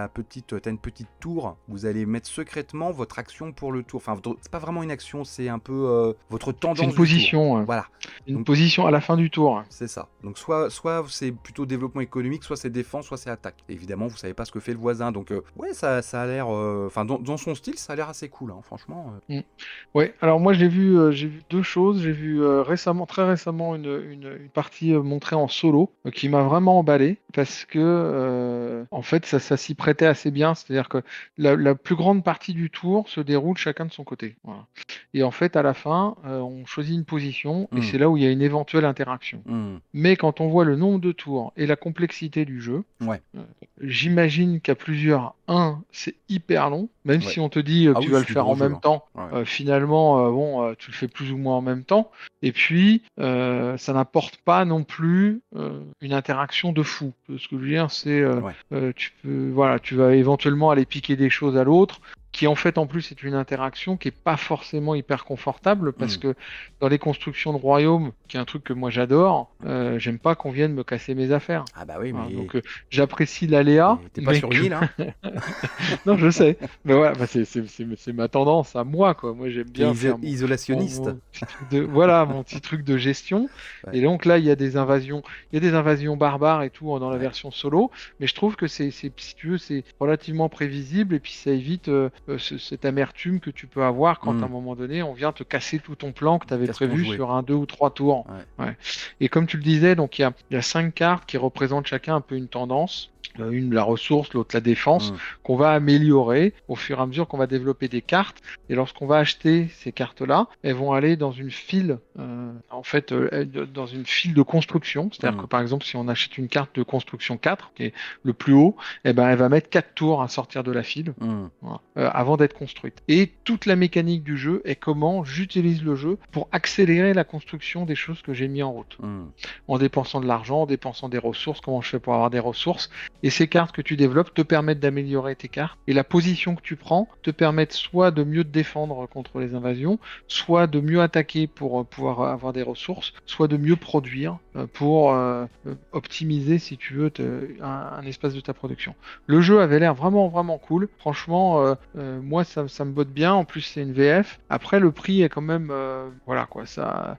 une petite tour, vous allez mettre secrètement votre action pour le tour, enfin c'est pas vraiment une action, c'est un peu votre tendance c'est une du tour. position. Voilà. Une Donc, position à la fin du tour. c'est ça. Donc soit c'est plutôt développement économique, soit c'est défense, soit c'est attaque. Et évidemment, vous savez pas ce que fait le voisin. Donc ouais, ça a l'air... Enfin, dans son style, ça a l'air assez cool, hein, franchement. Ouais, alors moi j'ai vu deux choses. J'ai vu très récemment une partie montrée en solo qui m'a vraiment emballé parce que en fait ça s'y prêtait assez bien. C'est-à-dire que la plus grande partie du tour se déroule chacun de son côté. Voilà. Et en fait à la fin, on choisit une position et c'est là où il y a une éventuelle interaction. Mais quand on voit le nombre de tours et la complexité du jeu, Ouais. j'imagine qu'à plusieurs, c'est hyper long, même Ouais. si on te dit que Ah tu oui, vas c'est le du faire gros en jeu, même hein. temps. Ouais. Finalement, tu le fais plus ou moins en même temps. Et puis, ça n'apporte pas non plus une interaction de fou. Ce que je veux dire, c'est Ouais. tu vas éventuellement aller piquer des choses à l'autre, qui en fait en plus est une interaction qui est pas forcément hyper confortable parce que dans les constructions de royaumes, qui est un truc que moi j'adore, j'aime pas qu'on vienne me casser mes affaires. Ah bah oui, Voilà, mais... donc j'apprécie l'aléa, T'es pas mais sur une île, hein. non, je sais. Mais voilà, bah, c'est ma tendance à moi, quoi. Moi, j'aime T'es bien faire isolationniste. mon petit truc voilà, mon petit truc de gestion. Ouais. Et donc là, il y a des invasions barbares et tout dans la version solo. Mais je trouve que si tu veux, c'est relativement prévisible et puis ça évite cette amertume que tu peux avoir quand à un moment donné, on vient te casser tout ton plan que tu avais Casse ton prévu jouet. sur 1, 2 ou 3 tours. Ouais. Ouais. Et comme tu le disais, donc il y a 5 cartes qui représentent chacun un peu une tendance. Une la ressource, l'autre la défense, qu'on va améliorer au fur et à mesure qu'on va développer des cartes. Et lorsqu'on va acheter ces cartes-là, elles vont aller dans une file, dans une file de construction. C'est-à-dire que par exemple, si on achète une carte de construction 4, qui est le plus haut, eh ben, elle va mettre 4 tours à sortir de la file voilà, avant d'être construite. Et toute la mécanique du jeu est comment j'utilise le jeu pour accélérer la construction des choses que j'ai mis en route. En dépensant de l'argent, en dépensant des ressources, comment je fais pour avoir des ressources. Et ces cartes que tu développes te permettent d'améliorer tes cartes. Et la position que tu prends te permet soit de mieux te défendre contre les invasions, soit de mieux attaquer pour pouvoir avoir des ressources, soit de mieux produire pour optimiser, si tu veux, un espace de ta production. Le jeu avait l'air vraiment, vraiment cool. Franchement, moi, ça me botte bien. En plus, c'est une VF. Après, le prix est quand même... voilà, quoi, ça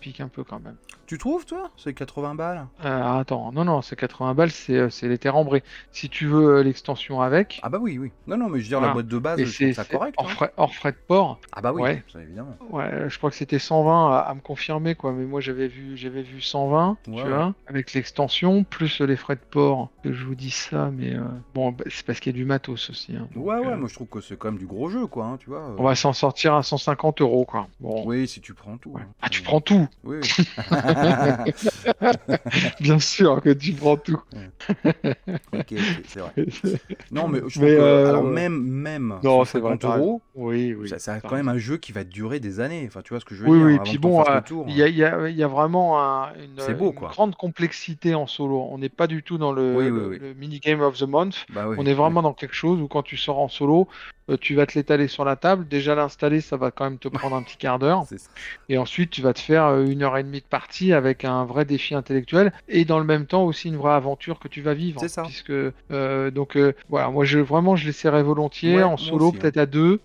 pique un peu quand même. Tu trouves, toi? C'est 80 balles? Attends, non, c'est 80 balles, c'est les terres ambrées. Si tu veux l'extension avec, Ah bah oui. Non, mais je veux dire, la voilà. boîte de base, Et je trouve c'est ça correct. hors frais de port. Ah bah oui, Ouais, ça évidemment. ouais, je crois que c'était 120 à me confirmer, quoi. Mais moi, j'avais vu 120, Ouais, tu ouais. vois, avec l'extension, plus les frais de port. Que je vous dis ça, mais bon, c'est parce qu'il y a du matos aussi. Hein, donc, Ouais, moi je trouve que c'est quand même du gros jeu, quoi, hein, tu vois. on va s'en sortir à 150 €, quoi. Bon. Oui, si tu prends tout. Ouais. Hein. Ah, tu prends tout! Oui. Bien sûr que tu prends tout. Ok, c'est vrai. Non, mais je trouve Mais, que, alors même non, c'est vrai, 150 t'as raison. euros, Oui, ça a t'as quand même raison. un jeu qui va durer des années. Enfin, tu vois ce que je veux Oui, dire, oui, et avant puis que t'en bon, fasses le tour. il y a vraiment C'est beau, une quoi. grande complexité en solo. On n'est pas du tout dans Oui. le mini-game of the month. Bah oui. On est vraiment dans quelque chose où quand tu sors en solo, tu vas te l'étaler sur la table. Déjà l'installer, ça va quand même te prendre un petit quart d'heure. C'est ça. Et ensuite, tu vas te faire 1 heure et demie de partie avec un vrai défi intellectuel et dans le même temps aussi une vraie aventure que tu vas vivre. C'est ça. Puisque, voilà, moi je l'essaierai volontiers Ouais, en moi solo, aussi. Hein. peut-être à deux.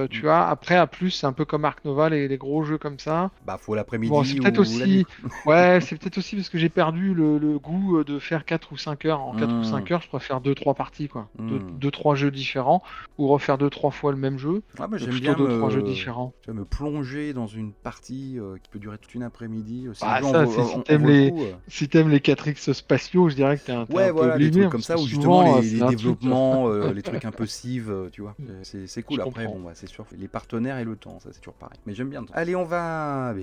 Mm. Tu vois, après, à plus, c'est un peu comme Ark Nova, les gros jeux comme ça. Bah, faut Bon, c'est l'après-midi peut-être ou la nuit, aussi, quoi. ouais, c'est peut-être aussi parce que j'ai perdu le goût de faire 4 ou 5 heures. En 4 ou Mm. 5 heures, je préfère deux trois parties, quoi. Mm. Deux, trois jeux différents, ou refaire deux, trois fois le même jeu, Ah, bah, mais j'aime plutôt bien deux, trois jeux différents. tu vois, me plonger dans une partie qui peut durer toute une après-midi. Si le Bah, jeu ça, c'est si en t'aimes vaut le les, coup. si t'aimes les 4X spatiaux, je dirais que t'es Ouais, un peu voilà, des obligé, trucs hein, comme parce que ça, où justement souvent, les c'est un truc. développements, les trucs un peu civ, tu vois, c'est Je cool. Après, comprends. bon, bah, c'est sûr, les partenaires et le temps, ça c'est toujours pareil. Mais j'aime bien. Allez, on va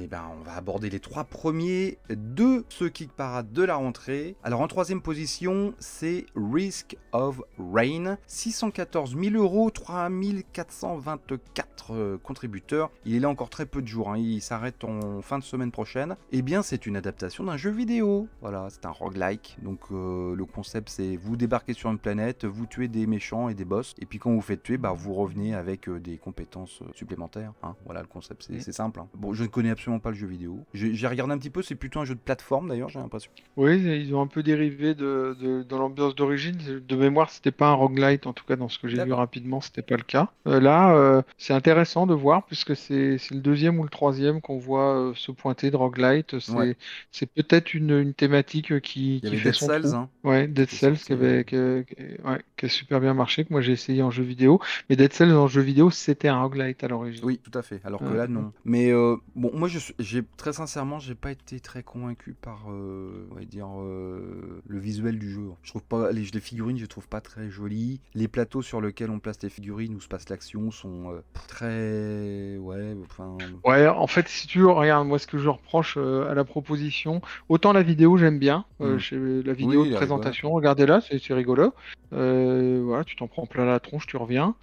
aborder les trois premiers de ce Kick Parade de la rentrée. Alors, en troisième position, c'est Risk of Rain, 614 000 euros, 3424 contributeurs. Il est là encore très peu de jours, hein, il s'arrête en fin de semaine prochaine. Eh bien, c'est une adaptation d'un jeu vidéo. Voilà, c'est un roguelike. Donc, le concept, c'est vous débarquez sur une planète, vous tuez des méchants et des boss, et puis quand vous faites tuer, bah, vous revenez avec des compétences supplémentaires. Hein. Voilà, le concept, c'est simple. Hein. Bon, je ne connais absolument pas le jeu vidéo. J'ai regardé un petit peu, c'est plutôt un jeu de plateforme d'ailleurs, j'ai l'impression. Oui, ils ont un peu dérivé dans l'ambiance d'origine. De mémoire, c'était pas un roguelite, en tout cas dans ce que j'ai vu D'accord. rapidement, c'était pas le cas. Là, c'est intéressant de voir, puisque c'est le deuxième ou le troisième qu'on voit se pointer de roguelite. Ouais. C'est peut-être une thématique Il y qui avait fait Dead son Cells, trou. hein, Ouais, qui Dead était Cells sorti. ouais, qui a super bien marché, que moi j'ai essayé en jeu vidéo. Mais Dead Cells en jeu vidéo, c'était un roguelite à l'origine. Oui, tout à fait. Alors que Euh, là, non. Mais bon, moi, j'ai très sincèrement, j'ai pas été très convaincu par, on va dire, le visuel du jeu. Je trouve pas les figurines, je les trouve pas très jolies. Les plateaux sur lesquels on place les figurines où se passe l'action sont très, ouais, enfin, Ouais, en fait, si tu veux, regarde, moi, ce que je reproche à la proposition, autant la vidéo, j'aime bien, hmm. la vidéo Oui, de il est rigolote. présentation, regardez-la, c'est rigolo. Voilà, tu t'en prends plein la tronche, tu reviens.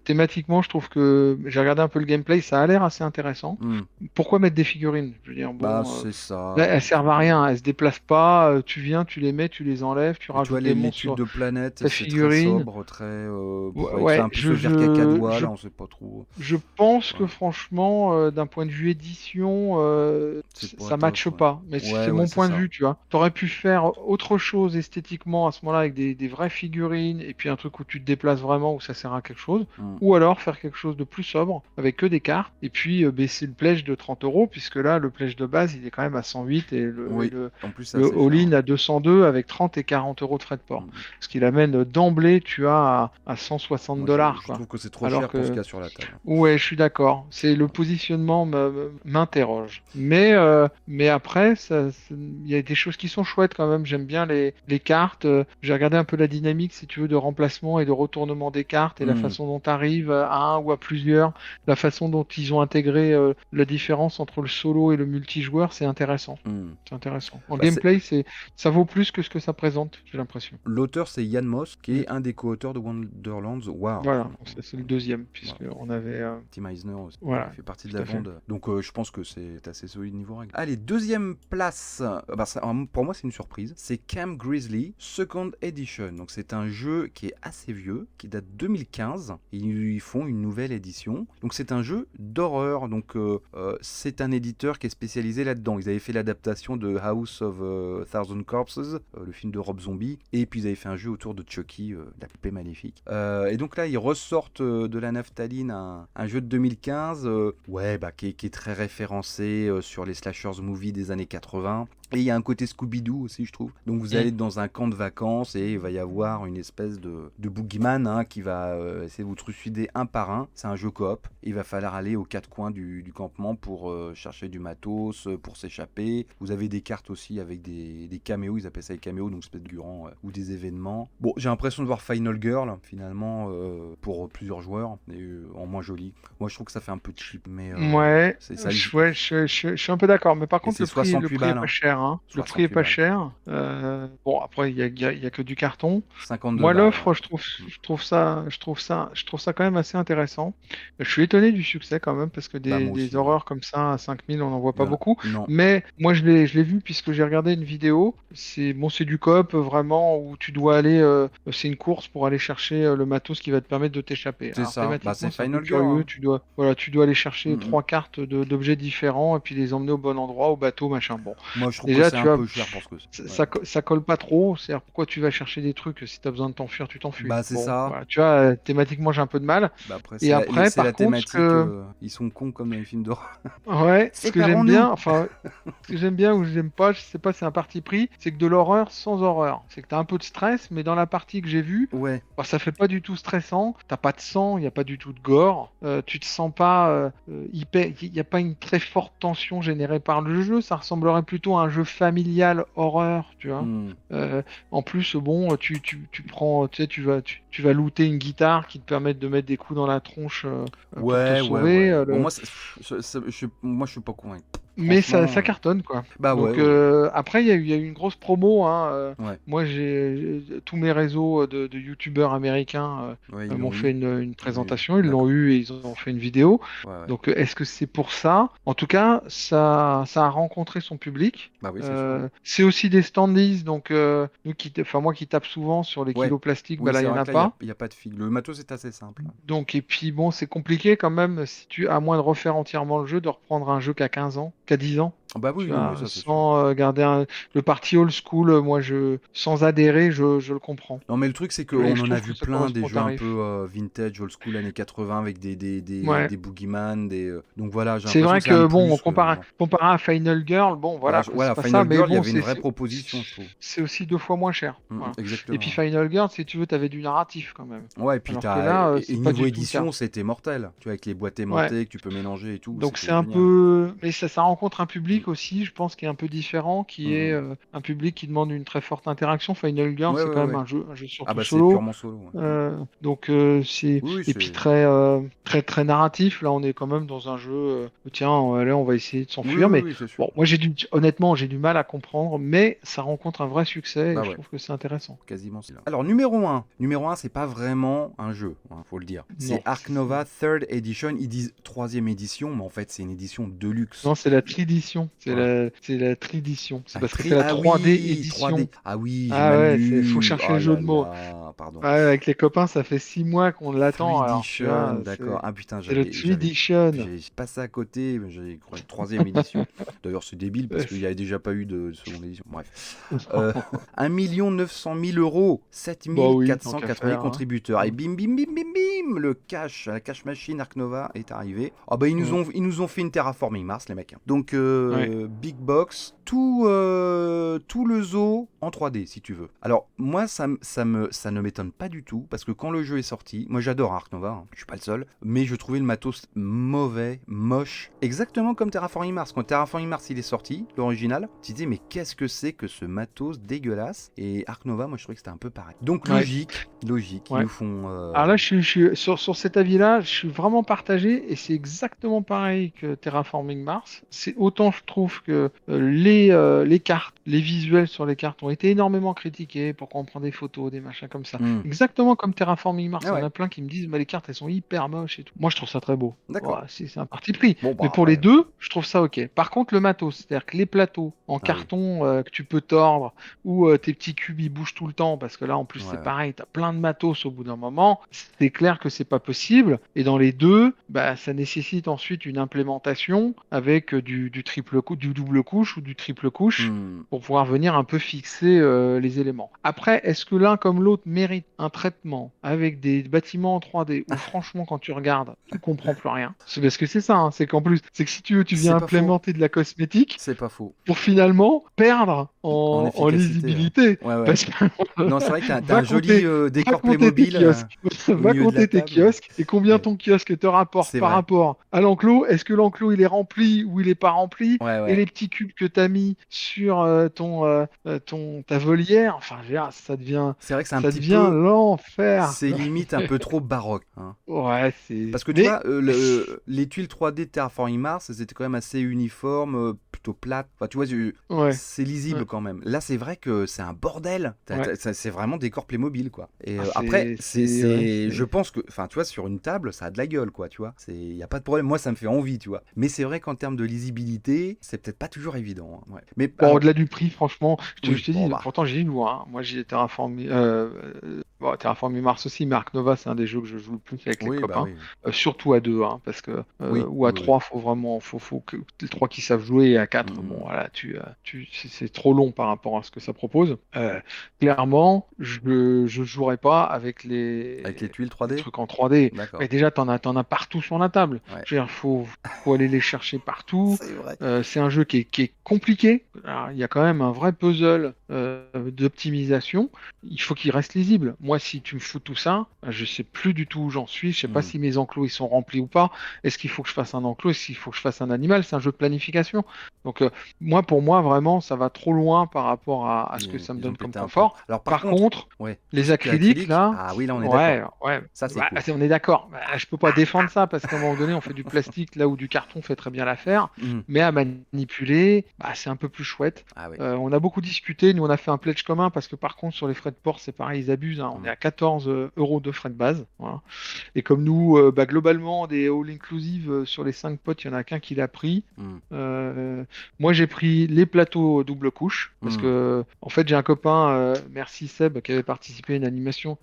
Thématiquement, je trouve que j'ai regardé un peu le gameplay, ça a l'air assez intéressant. Hmm. Pourquoi mettre des figurines? Je veux dire, Bah, bon, c'est ça. là, elles servent à rien, elles se déplacent pas, tu viens, tu les mets, tu les enlèves, tu Et tu vois, rajoutes des les monstres tubes sur de planète, ta c'est très figurine. sobre, très, Ouais, ça fait ouais, un peu se faire cacadois, là, on sait pas trop. je pense que Ouais. franchement, d'un point de vue édition, C'est pas ça top, matche ouais. pas. Mais Ouais, c'est ouais, mon c'est point de ça. vue, tu vois. T'aurais pu faire autre chose esthétiquement à ce moment-là avec des vraies figurines et puis un truc où tu te déplaces vraiment, où ça sert à quelque chose. Hmm. Ou alors faire quelque chose de plus sobre avec que des cartes et puis baisser le pledge de 30 euros, puisque là, le pledge de base, il est quand même à 108 et Oui, en plus, c'est le assez cher. all-in à 202 avec 30 et 40 euros de frais de port. Hmm. Ce qui l'amène d'emblée, tu as à 160 Moi, dollars, je quoi. trouve que c'est trop Alors cher pour ce que qu'il y a sur la table. ouais, je suis d'accord. C'est le positionnement m'interroge. Mais après, il y a des choses qui sont chouettes quand même. J'aime bien les cartes. J'ai regardé un peu la dynamique, si tu veux, de remplacement et de retournement des cartes et la Hmm. façon dont tu arrives à un ou à plusieurs, la façon dont ils ont intégré la différence entre le solo et le multijoueur, c'est intéressant. Hmm. C'est intéressant. En Bah, gameplay, ça vaut plus que ce que ça présente, j'ai l'impression. l'auteur, c'est Yann Moss, qui Mm. est un des co-auteurs de Wonderlands. Waouh! Voilà, ça c'est le deuxième, Voilà. puisqu'on avait. Tim Eisner aussi, il Voilà, fait partie de tout la à fait. bande. Donc je pense que c'est assez solide niveau règle. Allez, deuxième place. Bah, pour moi, c'est une surprise. C'est Camp Grizzly Second Edition. Donc c'est un jeu qui est assez vieux, qui date de 2015. Et ils font une nouvelle édition. Donc c'est un jeu d'horreur. Donc c'est un éditeur qui est spécialisé là-dedans. Ils avaient fait l'adaptation de House of Thousand Corpses, le film de Rob Zombie. Et puis ils avaient fait un jeu autour de Chucky, la poupée maléfique. Et donc là, ils ressortent de la naphtaline un jeu de 2015, ouais, bah, qui est très référencé sur les slashers movies des années 80. Et il y a un côté Scooby-Doo aussi, je trouve. Donc vous allez dans un camp de vacances et il va y avoir une espèce de boogeyman, hein, qui va essayer de vous trucider un par un. C'est un jeu coop. Il va falloir aller aux quatre coins du campement pour chercher du matos, pour s'échapper. Vous avez des cartes aussi avec des caméos, ils appellent ça les caméos, donc espèce de figurants ou des événements. Bon, j'ai l'impression de voir Final Girl, finalement, pour plusieurs joueurs, et en moins joli. Moi, je trouve que ça fait un peu cheap, mais Ouais, c'est ça. ouais, je suis un peu d'accord. Mais par Et contre, c'est le 68 prix est balles, pas hein. cher, hein. Le prix est 68 pas balles. cher. Bon, après, il y a que du carton. 52 Moi, balles, l'offre, ouais. Mm. je trouve ça quand même assez intéressant. Je suis étonné du succès quand même parce que Bah, moi des aussi, ouais. horreurs comme ça à 5000, on n'en voit Il y pas en a... beaucoup. Non. Mais moi, je l'ai vu puisque j'ai regardé une vidéo. C'est bon, c'est du coop vraiment où tu dois aller. C'est une course pour aller chercher le matos qui va te permettre de t'échapper. C'est Alors ça. Bah, c'est thématiquement, c'est un peu Final Girl, curieux. hein. Tu dois aller chercher Mm, mm. trois cartes d'objets différents et puis les emmener au bon endroit, au bateau, machin. Bon, Moi, je trouve que Déjà, c'est tu un vois, peu cher pour ce que c'est. Ouais. ça colle pas trop. C'est-à-dire, pourquoi tu vas chercher des trucs si tu as besoin de t'enfuir, tu t'enfuis. Bah, c'est Bon, ça. voilà. Tu vois, thématiquement, j'ai un peu de mal. Bah, après, Et après, c'est la par contre, thématique. Ils sont cons comme dans les films d'horreur. ouais, ce que j'aime Séparons-nous! bien, enfin, ce que j'aime bien ou j'aime pas, je sais pas, c'est un parti pris, c'est que de l'horreur sans horreur. C'est que t'as un peu de stress, mais dans la partie que j'ai vue, Ouais. bah, ça fait pas du tout stressant. T'as pas de sang, il y a pas du tout de gore. Tu te sens pas hyper, il y a pas une très forte tension générée par le jeu. Ça ressemblerait plutôt à un jeu familial horreur, tu vois. Hmm. Euh, En plus, bon, tu prends, tu sais, tu vas looter une guitare qui te permet de mettre des coups dans la tronche pour te Ouais, ouais, sauver. ouais. Bon, moi, moi, je suis pas convaincu. Mais ça Franchement. cartonne, quoi. Bah, ouais, Donc ouais. après, il y a eu une grosse promo, hein. Ouais. Moi, tous mes réseaux de youtubeurs américains Ouais, ils m'ont l'ont fait eu. une Oui, présentation. Ils l'ont d'accord. eu et ils ont fait une vidéo. Ouais, ouais. Donc est-ce que c'est pour ça? En tout cas, ça a rencontré son public. Bah oui, c'est sûr. Hein. C'est aussi des standees. Donc enfin moi qui tape souvent sur les Ouais. kilos plastiques, bah Oui, là il c'est y en vrai a que là, pas. il y a pas de fil. Le matos est assez simple. Donc, et puis bon, c'est compliqué quand même, si tu, à moins de refaire entièrement le jeu, de reprendre un jeu qu'à 15 ans, qu'à 10 ans. Bah oui, Tu oui, oui, vois, ça, c'est sûr. sans garder le parti old school, moi, sans adhérer, je le comprends. Non, mais le truc, c'est Et qu'on je en a trouve que vu ça plein des correspond au jeux un tarif. peu vintage, old school, années 80, avec Ouais. des boogeyman, donc voilà, j'ai C'est l'impression vrai que c'est un que, bon, plus. comparé à Final Girl, bon, Bah, voilà, quoi, c'est voilà, pas ça, Final mais Girl, il y bon, avait une vraie proposition, je trouve. c'est aussi 2 fois moins cher. Voilà. Et puis Exactement. Final Girl, si tu veux, t'avais du narratif quand même. Ouais, et puis Alors que là, et c'est pas niveau du tout le cas. édition, c'était mortel. Tu vois, avec les boîtes Ouais. aimantées que tu peux mélanger et tout, Donc c'était c'est un génial. peu, mais ça rencontre un Mm, public aussi, je pense, qui est un peu différent, qui est mm. un public qui demande une très forte interaction. Final Girl, Ouais, c'est ouais, quand même ouais. un jeu Ah surtout bah c'est solo. purement solo. Ouais. Donc c'est Oui, oui, et puis c'est. très narratif. Là, on est quand même dans un jeu. Tiens, allez, on va essayer de Oui, s'enfuir. oui, Mais oui, c'est sûr. bon, moi honnêtement, j'ai du mal à comprendre, mais ça rencontre un vrai succès et Bah je ouais. trouve que c'est intéressant. Quasiment c'est là. Alors numéro un. Numéro un, c'est pas vraiment un jeu, hein, faut le dire. C'est Non, Ark Nova Third Edition. Ils disent troisième édition, mais en fait c'est une édition de luxe. non, c'est la tridition. Voilà. C'est la tridition. C'est parce que c'est la Ah 3D oui, édition. 3D. Ah oui, j'ai Ah mal ouais, faut lu. chercher Oh le jeu là de mots. là, pardon. Ouais, avec les copains, ça fait 6 mois qu'on l'attend. 3 Alors, tu vois, Edition, d'accord. Ah putain, c'est le 3D. j'ai passé à côté, j'ai cru troisième édition. D'ailleurs, c'est débile parce qu'il n'y avait déjà pas eu de seconde édition. Bref. 1 900 000 euros, Bah oui, tant qu'à 7480 faire, hein. contributeurs. Et bim, bim, bim, bim, bim, la cash machine Ark Nova est arrivée. Ah bah, Mm. ils nous ont fait une Terraforming Mars, les mecs. Donc, Ouais. Big Box, tout le zoo en 3D, si tu veux. Alors, moi, ça ne m'étonne pas du tout, parce que quand le jeu est sorti, moi j'adore Ark Nova, hein, je suis pas le seul, mais je trouvais le matos mauvais, moche, exactement comme Terraforming Mars. Quand Terraforming Mars il est sorti, l'original, tu disais mais qu'est-ce que c'est que ce matos dégueulasse? Et Ark Nova, moi je trouvais que c'était un peu pareil. Donc Ouais. logique, ils Ouais. nous font... Alors là, je suis sur cet avis-là, je suis vraiment partagé et c'est exactement pareil que Terraforming Mars. C'est autant je trouve que les cartes, les visuels sur les cartes ont été énormément critiqués. Pourquoi on prend des photos, des machins comme ça. hmm. Exactement comme Terraforming Mars. Ah Il y en ouais, a plein qui me disent, mais les cartes elles sont hyper moches et tout. Moi, je trouve ça très beau. d'accord. Ouais, c'est un parti pris. Bon bah Mais pour les après... deux, je trouve ça ok. Par contre, le matos, c'est-à-dire que les plateaux en Ah oui, carton que tu peux tordre ou tes petits cubes ils bougent tout le temps parce que là en plus ouais, c'est ouais. pareil, t'as plein de matos au bout d'un moment, c'est clair que c'est pas possible. Et dans les deux, bah, ça nécessite ensuite une implémentation avec du double couche ou du triple couche Hmm. pour pouvoir venir un peu fixer les éléments. Après, est-ce que l'un comme l'autre mérite un traitement avec des bâtiments en 3D où franchement quand tu regardes, tu comprends plus rien? C'est parce que c'est ça, hein, c'est qu'en plus, c'est que si tu veux, tu C'est viens pas faux, implémenter de la cosmétique c'est pas faux. pour finalement perdre En en efficacité, ouais. lisibilité. Ouais, ouais. Parce que Non, c'est vrai que t'as va un joli compter, va décor compter tes Playmobil kiosques, au va milieu de la compter tes table. kiosques et combien Ouais, ton kiosque te rapporte c'est par vrai. rapport à l'enclos. Est-ce que l'enclos il est rempli ou il est pas rempli? Ouais, Et ouais. les petits cubes que tu as mis sur ta volière, enfin, je veux dire, C'est vrai que c'est un ça petit devient peu. l'enfer. C'est limite un peu trop baroque. Hein. Ouais, c'est. Parce que tu Mais vois, les tuiles 3D de Terraforming Mars, elles étaient quand même assez uniformes, plutôt plates. Enfin, tu vois, ouais, c'est lisible ouais, quand même. Là, c'est vrai que c'est un bordel. ouais. C'est vraiment décor Playmobil, quoi. Et Ah, après, ouais, je pense que, enfin, tu vois, sur une table, ça a de la gueule, quoi, tu vois. Il y a pas de problème. Moi, ça me fait envie, tu vois. Mais c'est vrai qu'en termes de lisibilité, c'est peut-être pas toujours évident. Hein, ouais. Mais Bon, alors, au-delà du prix, franchement, je oui, te bon dis, bah, pourtant j'y joue, hein. Moi, j'y ai terraformé, bon, terraformé Mars aussi, mais Ark Nova, c'est un des jeux que je joue le plus avec les oui, bah copains. oui, Surtout à deux, hein, parce que oui, ou à oui, oui. trois, faut vraiment, faut que les trois qui savent jouer, et à 4, bon voilà, c'est trop long par rapport à ce que ça propose. Clairement, je jouerai pas avec Avec les les tuiles les 3D? trucs en 3D. D'accord. Mais déjà, t'en as partout sur la table. Ouais. Je veux dire, faut aller les chercher partout. C'est vrai. C'est un jeu qui est compliqué. Alors, il y a quand même un vrai puzzle d'optimisation. Il faut qu'il reste lisible. Moi, si tu me fous tout ça, je sais plus du tout où j'en suis. Je sais pas Hmm. si mes enclos ils sont remplis ou pas. Est-ce qu'il faut que je fasse un enclos? Est-ce qu'il faut que je fasse un animal? C'est un jeu de planification. Donc, pour moi, vraiment, ça va trop loin par rapport à ce que ça me Ils ont donne comme pété un plomb. confort. Alors par Par contre, contre, ouais, tout les ce qui est acryliques, acrylique, là, ah oui, là on est d'accord. ouais, ouais, Ça c'est cool. on est d'accord. Je peux pas défendre ça parce qu'à un moment donné, on fait du plastique là où du carton fait très bien l'affaire. Hmm. Mais à manipuler, c'est un peu plus chouette. Ah oui. On a beaucoup discuté. Nous, on a fait un pledge commun parce que par contre, sur les frais de port, c'est pareil, ils abusent, hein. On est Hmm. à 14 euros de frais de base. Voilà. Et comme nous, globalement, des all inclusive sur les 5 potes, il y en a qu'un qui l'a pris. Hmm. Euh, Moi, j'ai pris les plateaux double couche parce Hmm. que, en fait, j'ai un copain, merci Seb, qui avait participé à une animation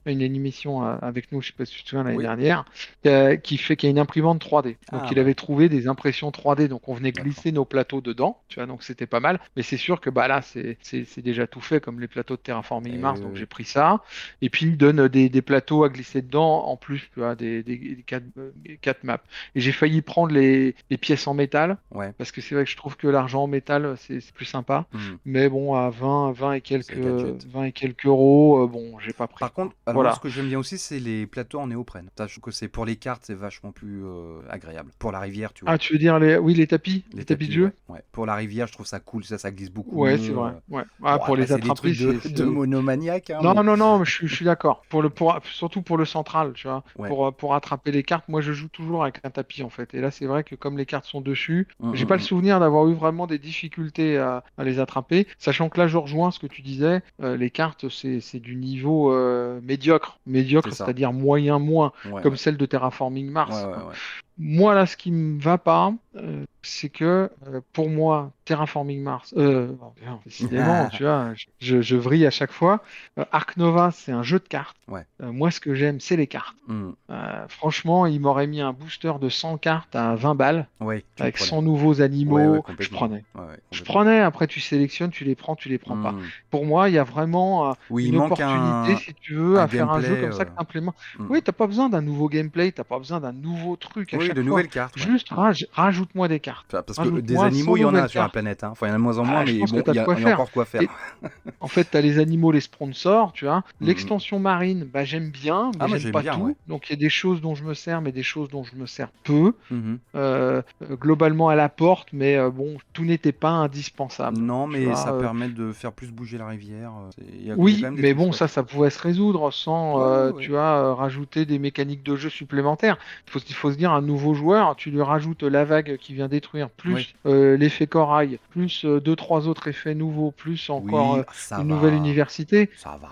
avec nous, je sais pas si tu te souviens, l'année Oui. dernière, qui a une imprimante 3D. Donc, Ah il bah avait trouvé des impressions 3D. Donc, on venait d'accord. glisser nos plateaux dedans, tu vois, donc c'était pas mal. Mais c'est sûr que là, c'est déjà tout fait comme les plateaux de Terraforming Eh Mars. oui, Donc, j'ai oui. pris ça. Et puis, il donne des plateaux à glisser dedans, en plus, tu vois, des 4 maps. Et j'ai failli prendre les pièces en métal. Ouais. Parce que c'est vrai que je trouve que l'argent en métal, c'est plus sympa. Hmm. Mais bon, à 20 C'est gadget. et quelques euros, bon, j'ai pas pris, Par quoi. contre, alors moi, ce Voilà. que j'aime bien aussi, c'est les plateaux en néoprène. Ça, je trouve que c'est pour les cartes, c'est vachement plus agréable. Pour la rivière, tu vois. Ah, tu veux dire oui, Les les tapis de tapis, ouais. jeu? Ouais. Pour la rivière, je trouve ça cool. Ça glisse beaucoup Ouais, c'est mieux. vrai. Ouais. Ah, Bon, pour après, les c'est des trucs attraper, de monomaniaque, hein, Non, mais non, non, mais je suis d'accord. Surtout pour le central, tu vois. ouais. Pour attraper les cartes, moi je joue toujours avec un tapis en fait. Et là, c'est vrai que comme les cartes sont dessus, Hum, j'ai hum, pas le hum. souvenir d'avoir eu vraiment des difficultés à les attraper. Sachant que là, je rejoins ce que tu disais, les cartes, c'est du niveau médiocre. C'est Médiocre, ça. c'est-à-dire moyen moins, Ouais, comme ouais. celle de Terraforming Ouais, Mars, ouais, quoi. ouais. Moi, là, ce qui me va pas, c'est que pour moi, Terraforming Mars, bon, bien, décidément, tu vois, je vrille à chaque fois. Ark Nova, c'est un jeu de cartes. Ouais. Moi, ce que j'aime, c'est les cartes. Hum. Franchement, il m'aurait mis un booster de 100 cartes à 20 balles, Ouais, tu le avec prenais. 100 nouveaux Ouais, ouais, animaux. Je complètement. prenais. Ouais, ouais, Je complètement. prenais, après tu sélectionnes, tu les prends pas. Hum. Pour moi, il y a vraiment Oui, il une manque opportunité, si tu veux, un à faire un jeu gameplay. comme ça que tu implémentes. Hum. Oui, t'as pas besoin d'un nouveau gameplay, t'as pas besoin d'un nouveau truc à Oui, chaque de fois. nouvelles cartes, ouais. Juste rajoute-moi des cartes. Enfin, parce que des Rajoute-moi animaux, 100 il y en a nouvelles sur la cartes. planète, hein. Enfin, il y en a de moins en moins, Je mais pense que bon, tu as de quoi il y a faire. encore quoi faire. Et en fait, tu as les animaux, les sponsors, tu vois. Hum, hum. L'extension marine, j'aime bien, Ah, mais moi, j'aime j'aime pas bien, ouais. tout. Donc, il y a des choses dont je me sers, mais des choses dont je me sers peu. Mhm. Globalement, à la porte, mais bon, tout n'était pas indispensable. Non, Tu mais vois. ça permet de faire plus bouger la rivière. Il y a quand Oui, même des mais trucs bon, ça, chouettes. ça pouvait se résoudre sans, Ouais, ouais, tu ouais. vois, rajouter des mécaniques de jeu supplémentaires. Il faut se dire, un nouveau joueur, tu lui rajoutes la vague qui vient détruire, Oui. plus l'effet corail, plus deux, trois autres effets nouveaux, plus encore Oui, ça une nouvelle va. université. Ça va.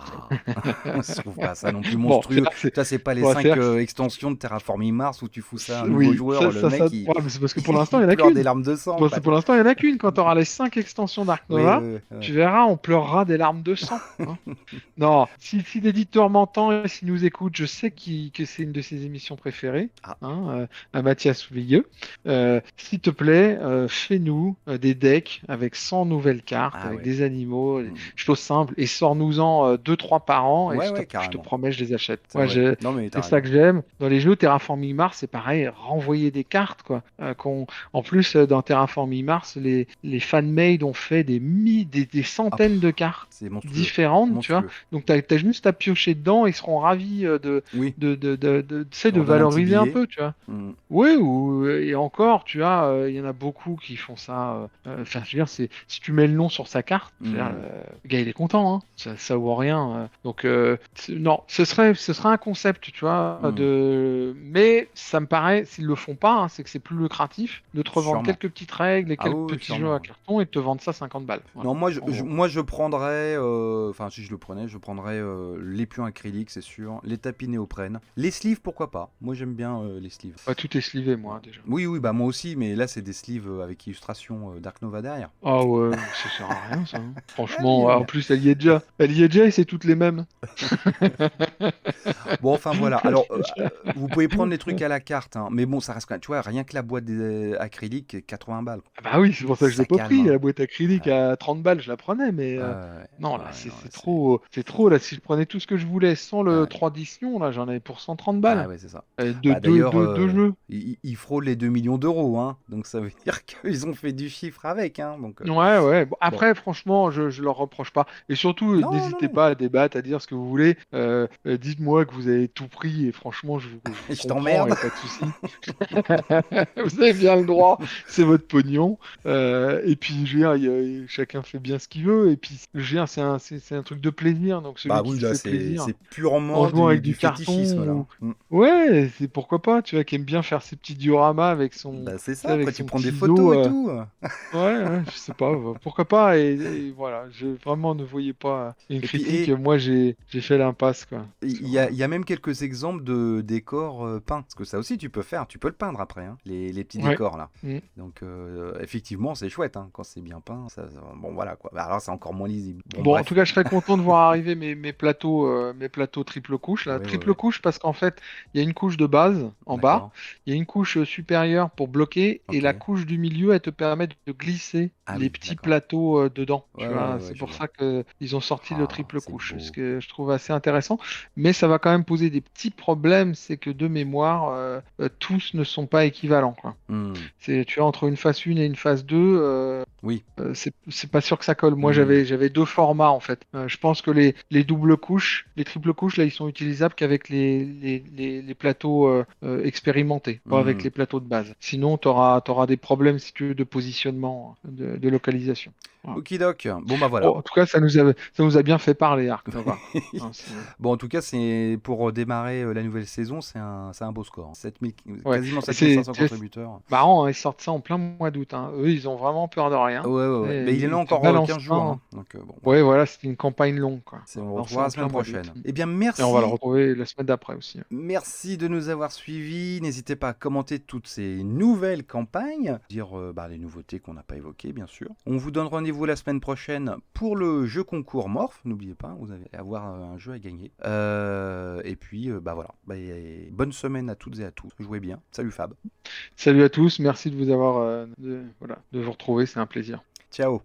Je trouve pas ça non plus Bon, monstrueux. Ça, c'est pas les bon, 5 extensions de Terraforming Mars où tu fous ça à un nouveau oui, joueur, le mec, ouais, mais c'est parce que pour l'instant, il il n'y en a pleure des qu'une. larmes de sang, Bon, quoi. pour l'instant, il n'y en a qu'une. Quand tu auras les 5 extensions d'Ark Oui, Nova, oui, oui, ouais. tu verras, on pleurera des larmes de sang, hein. Non, si l'éditeur m'entend et s'il nous écoute, je sais que c'est une de ses émissions préférées, Ah, hein, à Mathias Soulieux. S'il te plaît, fais-nous des decks avec 100 nouvelles cartes, ah avec ouais. des animaux, des Mm. choses simples, et sors-nous-en 2-3 par an, et Ouais, je ouais, te carrément. promets, je les achète. C'est Moi, vrai. Non, mais c'est t'as ça raison. que j'aime. Dans les jeux Terraforming Mars, c'est pareil, renvoyer des cartes, quoi. En plus, dans Terraforming Mars, les fan-made ont fait des Ah, centaines de cartes c'est monstrueux. différentes, tu vois. Monstrueux. Donc, tu as juste à piocher dedans, ils seront ravis Oui, tu sais, tu de redonnes un petit valoriser un billet. peu, tu vois. Mm. Oui, et encore, tu vois, il y en a beaucoup qui font ça. Enfin, je veux dire, si tu mets le nom sur sa carte, je veux dire, Mm. le gars, il est content, hein. Ça vaut rien. Donc, non, ce serait un concept, tu vois, Mm. mais ça me paraît, s'ils le font pas, hein, c'est que c'est plus lucratif de te revendre Sûrement. quelques petites règles et Ah quelques oui, oui, petits jeux sûrement, à ouais. carton et te vendre ça 50 balles. Voilà, Non, en gros. moi je prendrais, enfin si je le prenais, je prendrais les pions acryliques, c'est sûr, les tapis néoprène, les sleeves pourquoi pas, moi j'aime bien les sleeves. Tout est déslivé, moi, déjà. Oui, oui, bah moi aussi, mais là c'est des sleeves avec illustration Dark Nova derrière. Ah ouais, ça sert à rien, ça, hein. Ah, mais Franchement, j'aime en bien. plus, elle y est déjà. Elle y est déjà et c'est toutes les mêmes. Bon, enfin voilà. Alors, vous pouvez prendre les trucs à la carte, hein, mais bon, ça reste quand même. Tu vois, rien que la boîte acrylique, 80 balles. Ah bah oui, c'est pour ça que je l'ai Ça pas calme, pris. hein. La boîte acrylique Ouais, à 30 balles, je la prenais, mais ouais, non, là, ouais, non, c'est c'est. trop. C'est trop, là. Si je prenais tout ce que je voulais sans le Ouais. 3 éditions, là, j'en avais pour 130 Ah balles. ouais, c'est ça. De Bah d'ailleurs, deux jeux. ils frôlent les 2 millions d'euros, hein. Donc ça veut dire qu'ils ont fait du chiffre avec, hein. Donc, Ouais, ouais. Bon, bon. après, franchement, je leur reproche pas. Et surtout, Non, non, n'hésitez non. pas à débattre, à dire ce que vous voulez. Dites-moi que vous avez tout pris et franchement, je vous Je comprends t'emmerde. et pas de souci. Vous avez bien le droit, c'est votre pognon. Et puis, je veux dire, chacun fait bien ce qu'il veut. Et puis, je veux dire, c'est un truc de plaisir. Donc, Bah celui qui oui, se là, fait c'est plaisir c'est en purement jouant avec du du fétichisme, carton là. ou... Ouais, c'est pourquoi pas, tu vois, qui aime bien faire ses petits dioramas avec son, Bah c'est tu sais, ça, avec après tu son prends des petit zoo. photos et tout. Ouais, ouais, je sais pas, pourquoi pas, et voilà, je vraiment ne voyais pas une Et puis, critique, moi j'ai fait l'impasse, quoi. il y a, il y a même quelques exemples de décors peints. Parce que ça aussi, tu peux faire. Tu peux le peindre après, hein, les petits Ouais. décors là. Mm. Donc, effectivement, c'est chouette hein, quand c'est bien peint. Bon, voilà quoi. Bah, alors, c'est encore moins lisible. Bon, Bon, en tout bref. cas, je serais content de voir arriver mes plateaux triple couche, là. Ouais, ouais, Triple ouais. couche parce qu'en fait, il y a une couche de base en bas, D'accord. il y a une couche supérieure pour bloquer, et Ok. la couche du milieu, elle te permet de glisser Ah les oui, petits d'accord. plateaux dedans. Ouais, Tu ouais, vois, ouais, ouais, c'est je pour vois. ça que ils ont sorti le Ah, triple c'est couche, ce beau. que je trouve assez intéressant. Mais ça va quand même poser des petits problèmes, c'est que de mémoire, tous ne sont pas équivalents, quoi. Hmm. Tu vois, entre une phase 1 et une phase 2, Oui. c'est pas sûr que ça colle. Moi, Hmm. j'avais deux formats en fait. Je pense que les doubles couches, les triples couches, là, ils sont utilisables qu'avec les plateaux expérimentés, pas avec Hmm. les plateaux de base. Sinon, tu auras des problèmes, si tu veux, de positionnement, de localisation. Voilà. Okidoc. Bon, bah Bon, voilà. en tout cas, ça nous a bien fait parler, Ark Nova. Hein, Bon, en tout cas, c'est pour démarrer la nouvelle saison, c'est un beau score, hein. 7000, ouais. quasiment Et c'est 7500 c'est contributeurs. marrant, hein, ils sortent ça en plein mois d'août, hein. Eux, ils ont vraiment peur de Ouais, rien. ouais, ouais. Et Mais il est là ils te encore balancent 15 jours, ça. hein. Donc, bon, voilà. Ouais, voilà, c'était une campagne longue, quoi. On le Alors, c'est retrouvera la en semaine plein mois d'août. prochaine. Eh bien, Et on va le merci. retrouver la semaine d'après aussi. Merci de nous avoir suivis. N'hésitez pas à commenter toutes ces nouvelles campagnes, dire les nouveautés qu'on n'a pas évoquées, bien sûr. On vous donne rendez-vous la semaine prochaine pour le jeu concours Morph. N'oubliez pas, vous allez avoir un jeu à gagner. Et puis, voilà. Bonne semaine à toutes et à tous. Jouez bien. Salut Fab. Salut à tous, merci de vous avoir, voilà, de vous retrouver, c'est un plaisir. Ciao.